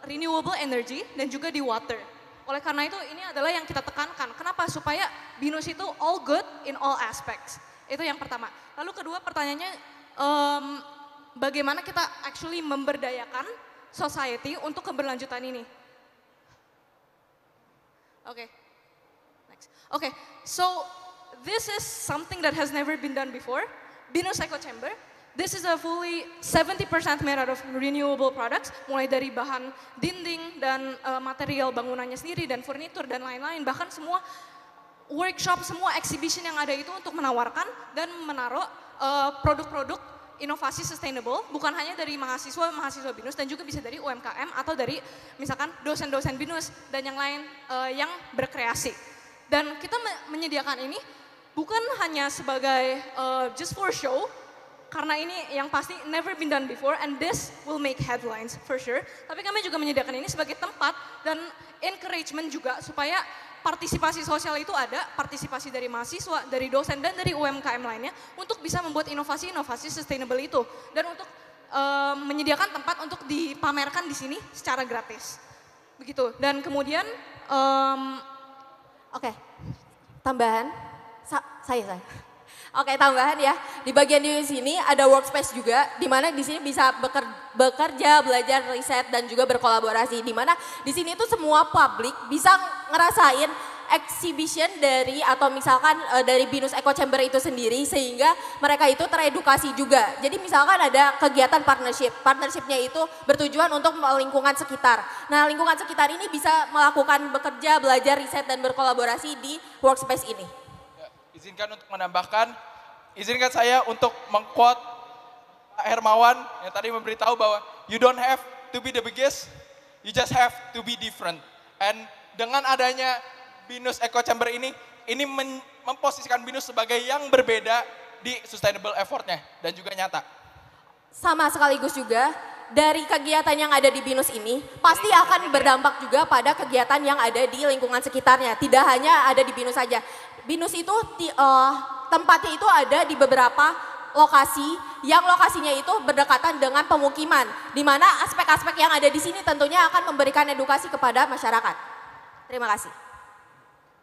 renewable energy dan juga di water. Oleh karena itu ini adalah yang kita tekankan. Kenapa? Supaya BINUS itu all good in all aspects. Itu yang pertama. Lalu kedua pertanyaannya, bagaimana kita actually memberdayakan society untuk keberlanjutan ini? Oke, next. Oke, so this is something that has never been done before. BINUS Eco Chamber. This is a fully 70% made out of renewable products, mulai dari bahan dinding dan material bangunannya sendiri dan furnitur dan lain-lain, bahkan semua workshop, semua exhibition yang ada itu untuk menawarkan dan menaruh produk-produk inovasi sustainable, bukan hanya dari mahasiswa BINUS dan juga bisa dari UMKM atau dari misalkan dosen-dosen BINUS dan yang lain yang berkreasi. Dan kita menyediakan ini bukan hanya sebagai just for show, karena ini yang pasti never been done before and this will make headlines for sure. Tapi kami juga menyediakan ini sebagai tempat dan encouragement juga supaya partisipasi sosial itu ada, partisipasi dari mahasiswa, dari dosen dan dari UMKM lainnya untuk bisa membuat inovasi-inovasi sustainable itu dan untuk menyediakan tempat untuk dipamerkan di sini secara gratis. Begitu. Dan kemudian Oke. Tambahan saya. Oke, tambahan ya. Di bagian di sini ada workspace juga, di mana di sini bisa bekerja, belajar, riset, dan juga berkolaborasi. Di mana di sini tuh semua publik bisa ngerasain exhibition dari atau misalkan dari BINUS Eco Chamber itu sendiri sehingga mereka itu teredukasi juga. Jadi misalkan ada kegiatan partnershipnya itu bertujuan untuk lingkungan sekitar. Nah lingkungan sekitar ini bisa melakukan bekerja, belajar, riset, dan berkolaborasi di workspace ini. Izinkan untuk menambahkan, izinkan saya untuk meng-quote Pak Hermawan yang tadi memberitahu bahwa you don't have to be the biggest, you just have to be different. And dengan adanya BINUS Eco Chamber ini memposisikan BINUS sebagai yang berbeda di sustainable effort-nya dan juga nyata. Sama sekaligus juga dari kegiatan yang ada di BINUS ini pasti akan berdampak juga pada kegiatan yang ada di lingkungan sekitarnya. Tidak hanya ada di BINUS saja. BINUS itu tempatnya itu ada di beberapa lokasi yang lokasinya itu berdekatan dengan pemukiman. Di mana aspek-aspek yang ada di sini tentunya akan memberikan edukasi kepada masyarakat. Terima kasih.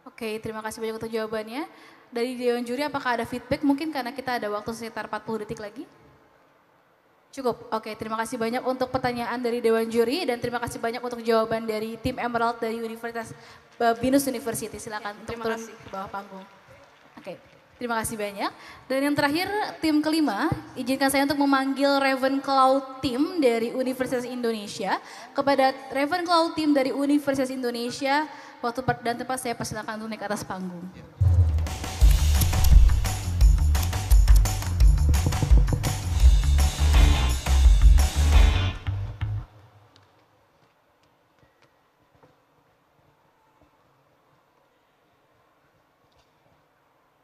Oke, terima kasih banyak untuk jawabannya. Dari Dewan Juri apakah ada feedback? Mungkin karena kita ada waktu sekitar 40 detik lagi. Cukup, oke, terima kasih banyak untuk pertanyaan dari Dewan Juri dan terima kasih banyak untuk jawaban dari tim Emerald dari Universitas BINUS University. Silakan untuk turun ke bawah panggung. Oke, terima kasih banyak. Dan yang terakhir tim kelima, izinkan saya untuk memanggil Ravenclaw Team dari Universitas Indonesia. Kepada Ravenclaw Team dari Universitas Indonesia, waktu dan tempat saya persilakan untuk naik ke atas panggung.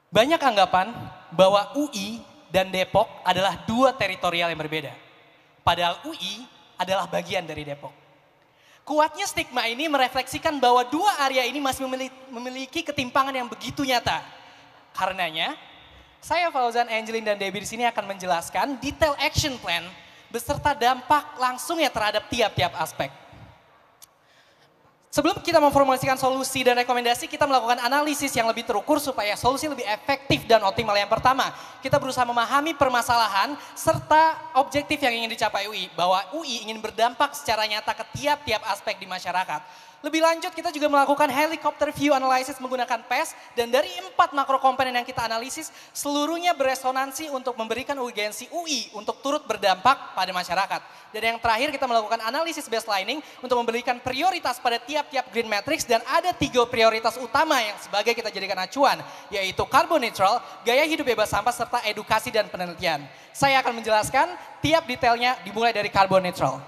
Banyak anggapan bahwa UI dan Depok adalah dua teritorial yang berbeda. Padahal UI adalah bagian dari Depok. Kuatnya stigma ini merefleksikan bahwa dua area ini masih memiliki ketimpangan yang begitu nyata. Karenanya, saya Fauzan, Angelin, dan Debbie di sini akan menjelaskan detail action plan beserta dampak langsungnya terhadap tiap-tiap aspek. Sebelum kita memformulasikan solusi dan rekomendasi, kita melakukan analisis yang lebih terukur supaya solusi lebih efektif dan optimal. Yang pertama, kita berusaha memahami permasalahan serta objektif yang ingin dicapai UI. Bahwa UI ingin berdampak secara nyata ke tiap-tiap aspek di masyarakat. Lebih lanjut, kita juga melakukan helicopter view analysis menggunakan PES. Dan dari 4 makro komponen yang kita analisis, seluruhnya beresonansi untuk memberikan urgensi UI untuk turut berdampak pada masyarakat. Dan yang terakhir, kita melakukan analisis baselining untuk memberikan prioritas pada tiap-tiap green matrix. Dan ada 3 prioritas utama yang sebagai kita jadikan acuan, yaitu carbon neutral, gaya hidup bebas sampah, serta edukasi dan penelitian. Saya akan menjelaskan tiap detailnya dimulai dari carbon neutral.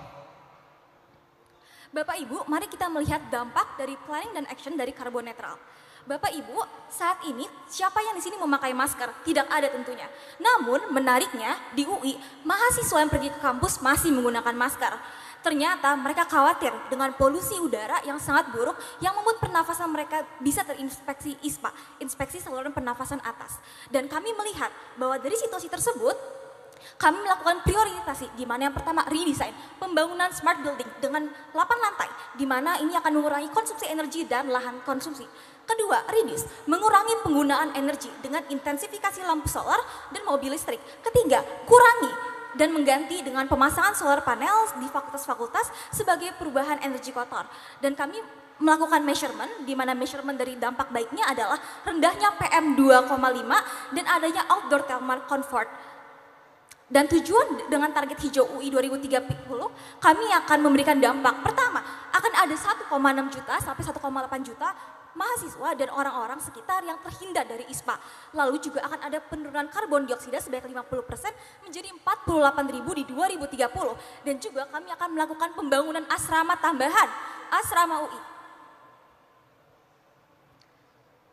Bapak Ibu, mari kita melihat dampak dari planning dan action dari carbon netral. Bapak Ibu, saat ini siapa yang di sini memakai masker? Tidak ada tentunya. Namun menariknya di UI, mahasiswa yang pergi ke kampus masih menggunakan masker. Ternyata mereka khawatir dengan polusi udara yang sangat buruk yang membuat pernafasan mereka bisa terinfeksi ISPA, inspeksi saluran pernafasan atas. Dan kami melihat bahwa dari situasi tersebut, kami melakukan prioritasi, di mana yang pertama redesign, pembangunan smart building dengan 8 lantai, di mana ini akan mengurangi konsumsi energi dan lahan konsumsi. Kedua, reduce, mengurangi penggunaan energi dengan intensifikasi lampu solar dan mobil listrik. Ketiga, kurangi dan mengganti dengan pemasangan solar panel di fakultas-fakultas sebagai perubahan energi kotor. Dan kami melakukan measurement, di mana measurement dari dampak baiknya adalah rendahnya PM2,5 dan adanya outdoor thermal comfort. Dan tujuan dengan target hijau UI 2030, kami akan memberikan dampak. Pertama, akan ada 1,6 juta sampai 1,8 juta mahasiswa dan orang-orang sekitar yang terhindar dari ISPA. Lalu juga akan ada penurunan karbon dioksida sebanyak 50% menjadi 48.000 di 2030. Dan juga kami akan melakukan pembangunan asrama tambahan, asrama UI.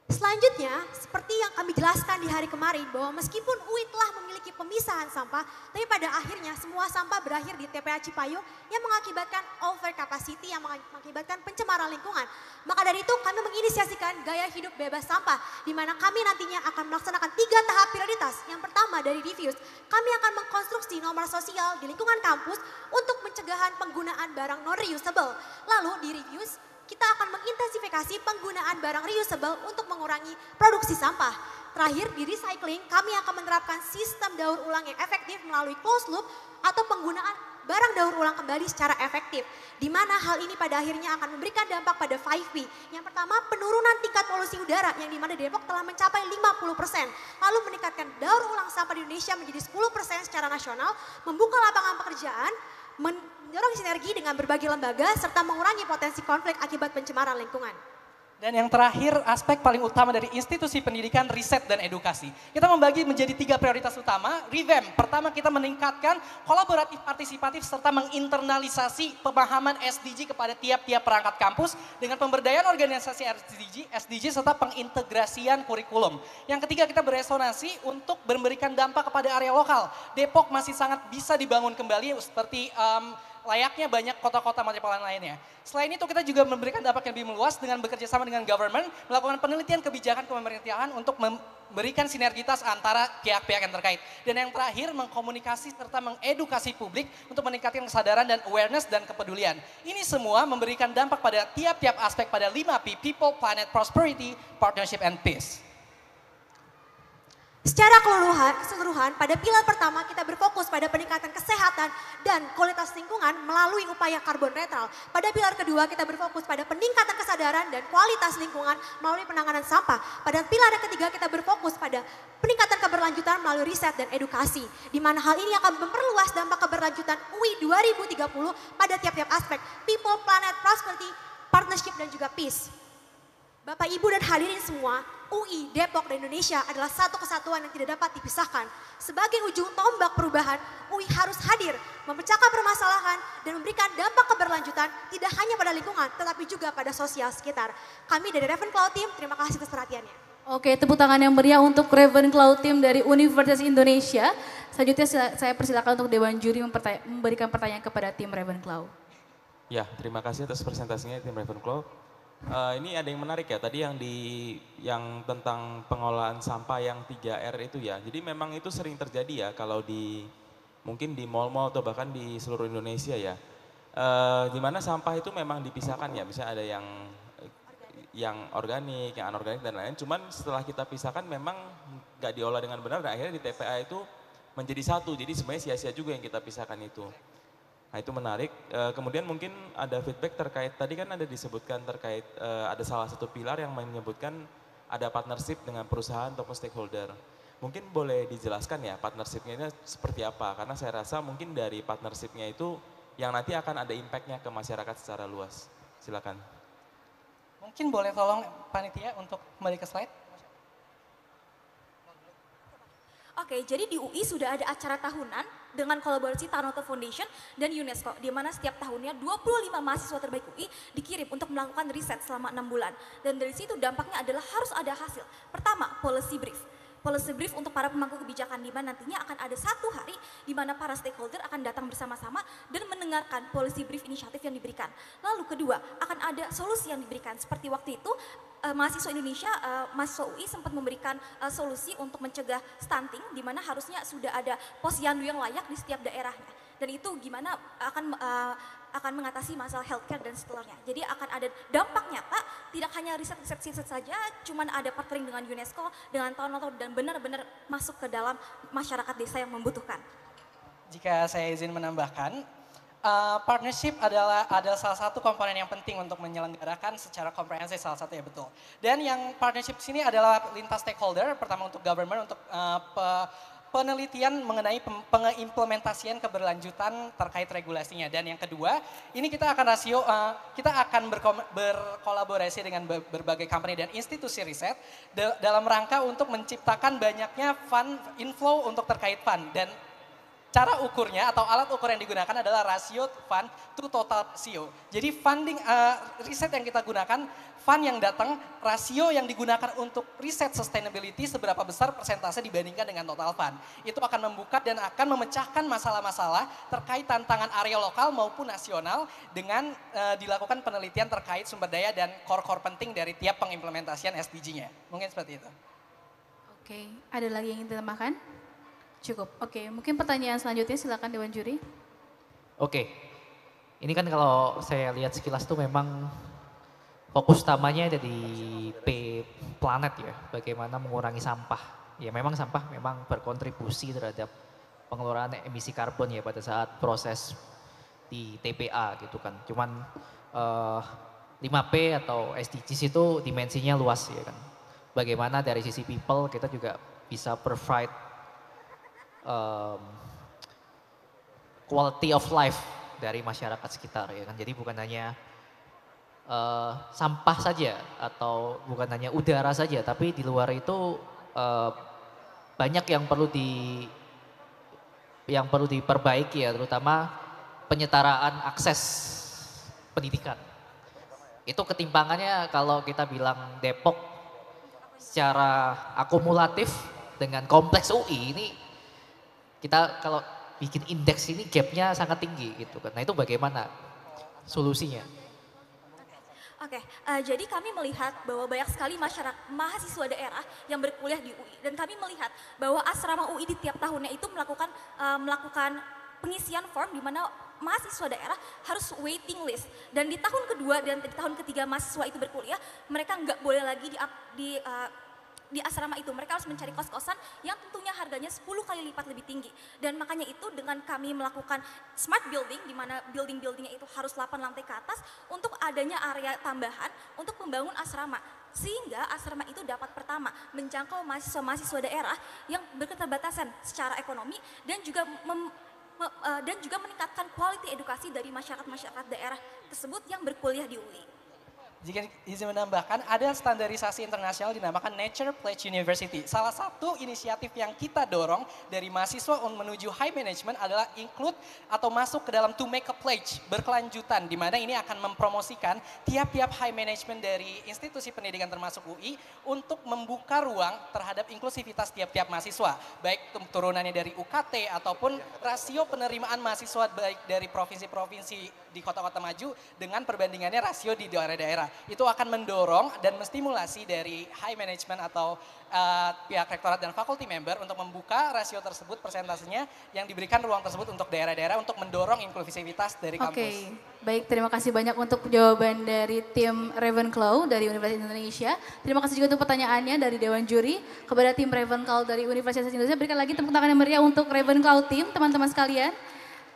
Selanjutnya, seperti yang kami jelaskan di hari kemarin bahwa meskipun UI telah memiliki pemisahan sampah, tapi pada akhirnya semua sampah berakhir di TPA Cipayung yang mengakibatkan overcapacity yang mengakibatkan pencemaran lingkungan. Maka dari itu kami menginisiasikan gaya hidup bebas sampah, di mana kami nantinya akan melaksanakan 3 tahap prioritas. Yang pertama dari reviews, kami akan mengkonstruksi nomor sosial di lingkungan kampus untuk pencegahan penggunaan barang non-reusable. Lalu di reviews, kita akan mengintensifikasi penggunaan barang reusable untuk mengurangi produksi sampah. Terakhir, di recycling, kami akan menerapkan sistem daur ulang yang efektif melalui closed loop atau penggunaan barang daur ulang kembali secara efektif. Di mana hal ini pada akhirnya akan memberikan dampak pada 5P. Yang pertama, penurunan tingkat polusi udara yang di mana Depok telah mencapai 50%. Lalu meningkatkan daur ulang sampah di Indonesia menjadi 10% secara nasional, membuka lapangan pekerjaan, mendorong sinergi dengan berbagai lembaga, serta mengurangi potensi konflik akibat pencemaran lingkungan. Dan yang terakhir, aspek paling utama dari institusi pendidikan, riset dan edukasi. Kita membagi menjadi 3 prioritas utama. Revamp, pertama kita meningkatkan kolaboratif partisipatif serta menginternalisasi pemahaman SDG kepada tiap-tiap perangkat kampus dengan pemberdayaan organisasi SDG serta pengintegrasian kurikulum. Yang ketiga kita beresonansi untuk memberikan dampak kepada area lokal. Depok masih sangat bisa dibangun kembali seperti layaknya banyak kota-kota metropolitan lainnya. Selain itu kita juga memberikan dampak yang lebih meluas dengan bekerja sama dengan government, melakukan penelitian kebijakan pemerintahan untuk memberikan sinergitas antara pihak-pihak yang terkait. Dan yang terakhir mengkomunikasi serta mengedukasi publik untuk meningkatkan kesadaran dan awareness dan kepedulian. Ini semua memberikan dampak pada tiap-tiap aspek pada 5P, People, Planet, Prosperity, Partnership, and Peace. Secara keseluruhan, pada pilar pertama kita berfokus pada peningkatan kesehatan dan kualitas lingkungan melalui upaya karbon netral. Pada pilar kedua kita berfokus pada peningkatan kesadaran dan kualitas lingkungan melalui penanganan sampah. Pada pilar yang ketiga kita berfokus pada peningkatan keberlanjutan melalui riset dan edukasi. Di mana hal ini akan memperluas dampak keberlanjutan UI 2030 pada tiap-tiap aspek People, Planet, Prosperity, Partnership, dan juga Peace. Bapak, Ibu, dan hadirin semua, UI, Depok, dan Indonesia adalah satu kesatuan yang tidak dapat dipisahkan. Sebagai ujung tombak perubahan, UI harus hadir, memecahkan permasalahan, dan memberikan dampak keberlanjutan tidak hanya pada lingkungan, tetapi juga pada sosial sekitar. Kami dari Ravenclaw Team, terima kasih atas perhatiannya. Oke, tepuk tangan yang meriah untuk Ravenclaw Team dari Universitas Indonesia. Selanjutnya saya persilakan untuk Dewan Juri memberikan pertanyaan kepada tim Ravenclaw. Ya, terima kasih atas presentasinya tim Ravenclaw. Ini ada yang menarik ya, tadi yang tentang pengolahan sampah yang 3R itu ya. Jadi memang itu sering terjadi ya kalau mungkin di mal-mal atau bahkan di seluruh Indonesia ya. Di mana sampah itu memang dipisahkan ya, misalnya ada yang organik, yang anorganik dan lain-lain. Cuman setelah kita pisahkan memang nggak diolah dengan benar dan akhirnya di TPA itu menjadi satu. Jadi sebenarnya sia-sia juga yang kita pisahkan itu. Nah itu menarik, kemudian mungkin ada feedback terkait, tadi kan ada disebutkan terkait, ada salah satu pilar yang menyebutkan ada partnership dengan perusahaan ataupun stakeholder. Mungkin boleh dijelaskan ya partnershipnya ini seperti apa, karena saya rasa mungkin dari partnershipnya itu yang nanti akan ada impactnya ke masyarakat secara luas. Silakan. Mungkin boleh tolong panitia untuk kembali ke slide. Oke, jadi di UI sudah ada acara tahunan dengan kolaborasi Tanoto Foundation dan UNESCO, di mana setiap tahunnya 25 mahasiswa terbaik UI dikirim untuk melakukan riset selama 6 bulan. Dan dari situ dampaknya adalah harus ada hasil. Pertama, policy brief. Policy brief untuk para pemangku kebijakan, di mana nantinya akan ada satu hari di mana para stakeholder akan datang bersama-sama dan mendengarkan policy brief inisiatif yang diberikan. Lalu kedua, akan ada solusi yang diberikan. Seperti waktu itu mahasiswa Indonesia, mahasiswa UI sempat memberikan solusi untuk mencegah stunting, di mana harusnya sudah ada posyandu yang layak di setiap daerahnya. Dan itu gimana akan mengatasi masalah healthcare dan setelahnya. Jadi akan ada dampak nyata, tidak hanya riset saja, cuman ada partnering dengan UNESCO, dengan Tanoto, dan benar-benar masuk ke dalam masyarakat desa yang membutuhkan. Jika saya izin menambahkan, partnership adalah salah satu komponen yang penting untuk menyelenggarakan secara komprehensif, salah satu ya betul. Dan yang partnership sini adalah lintas stakeholder, pertama untuk government, untuk penelitian mengenai pengimplementasian keberlanjutan terkait regulasinya. Dan yang kedua, ini kita akan berkolaborasi dengan berbagai company dan institusi riset dalam rangka untuk menciptakan banyaknya fund inflow untuk terkait fund. Dan cara ukurnya atau alat ukur yang digunakan adalah rasio fund to total CO. Jadi funding riset yang kita gunakan, fund yang datang, rasio yang digunakan untuk riset sustainability seberapa besar persentase dibandingkan dengan total fund. Itu akan membuka dan akan memecahkan masalah-masalah terkait tantangan area lokal maupun nasional dengan dilakukan penelitian terkait sumber daya dan core-core penting dari tiap pengimplementasian SDG-nya. Mungkin seperti itu. Oke, ada lagi yang ingin ditambahkan? Cukup. Oke, mungkin pertanyaan selanjutnya silakan Dewan Juri. Oke, ini kan kalau saya lihat sekilas tuh memang fokus utamanya ada di P planet ya, bagaimana mengurangi sampah. Ya memang sampah memang berkontribusi terhadap pengeluaran emisi karbon ya pada saat proses di TPA gitu kan. Cuman 5P atau SDGs itu dimensinya luas ya kan. Bagaimana dari sisi people kita juga bisa provide quality of life dari masyarakat sekitar ya kan. Jadi bukan hanya sampah saja atau bukan hanya udara saja, tapi di luar itu banyak yang perlu diperbaiki ya, terutama penyetaraan akses pendidikan. Itu ketimpangannya kalau kita bilang Depok secara akumulatif dengan kompleks UI ini, kita kalau bikin indeks ini gapnya sangat tinggi gitu kan. Nah itu bagaimana solusinya? Oke, jadi kami melihat bahwa banyak sekali mahasiswa daerah yang berkuliah di UI, dan kami melihat bahwa asrama UI di tiap tahunnya itu melakukan pengisian form di mana mahasiswa daerah harus waiting list, dan di tahun kedua dan di tahun ketiga mahasiswa itu berkuliah, mereka nggak boleh lagi di asrama itu, mereka harus mencari kos-kosan yang tentunya harganya 10 kali lipat lebih tinggi. Dan makanya itu dengan kami melakukan smart building, di mana building-buildingnya itu harus 8 lantai ke atas untuk adanya area tambahan untuk membangun asrama. Sehingga asrama itu dapat pertama menjangkau mahasiswa-mahasiswa daerah yang berketerbatasan secara ekonomi, dan juga meningkatkan kualitas edukasi dari masyarakat-masyarakat daerah tersebut yang berkuliah di UI. Jika izin menambahkan, ada standarisasi internasional dinamakan Nature Pledge University. Salah satu inisiatif yang kita dorong dari mahasiswa menuju high management adalah include atau masuk ke dalam to make a pledge berkelanjutan, di mana ini akan mempromosikan tiap-tiap high management dari institusi pendidikan termasuk UI untuk membuka ruang terhadap inklusivitas tiap-tiap mahasiswa, baik turunannya dari UKT ataupun rasio penerimaan mahasiswa baik dari provinsi-provinsi di kota-kota maju dengan perbandingannya rasio di daerah-daerah. Itu akan mendorong dan menstimulasi dari high management atau pihak rektorat dan faculty member untuk membuka rasio tersebut, persentasenya yang diberikan ruang tersebut untuk daerah-daerah untuk mendorong inklusivitas dari kampus. Oke, baik, terima kasih banyak untuk jawaban dari tim Ravenclaw dari Universitas Indonesia. Terima kasih juga untuk pertanyaannya dari Dewan Juri kepada tim Ravenclaw dari Universitas Indonesia. Berikan lagi tepuk tangan yang meriah untuk Ravenclaw tim, teman-teman sekalian.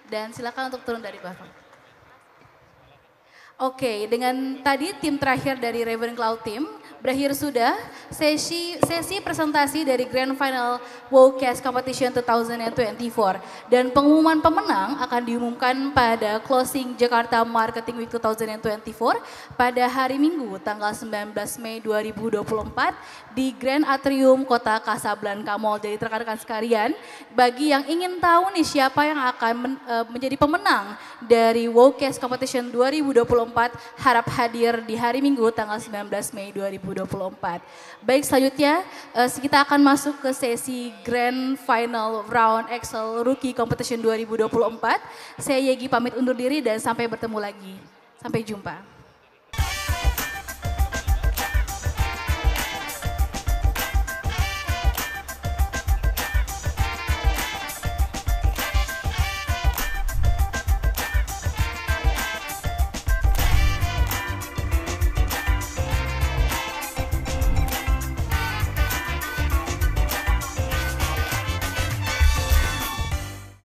Dan silakan untuk turun dari bawah. Oke, dengan tadi tim terakhir dari Ravenclaw Team, berakhir sudah sesi presentasi dari Grand Final WOCAS Competition 2024. Dan pengumuman pemenang akan diumumkan pada closing Jakarta Marketing Week 2024 pada hari Minggu tanggal 19 Mei 2024 di Grand Atrium Kota Casablanca Mall. Jadi rekan-rekan sekalian, bagi yang ingin tahu nih siapa yang akan menjadi pemenang dari WOCAS Competition 2024, harap hadir di hari Minggu tanggal 19 Mei 2024. Baik, selanjutnya kita akan masuk ke sesi Grand Final Round Excel Rookie Competition 2024. Saya Yegi pamit undur diri dan sampai bertemu lagi. Sampai jumpa.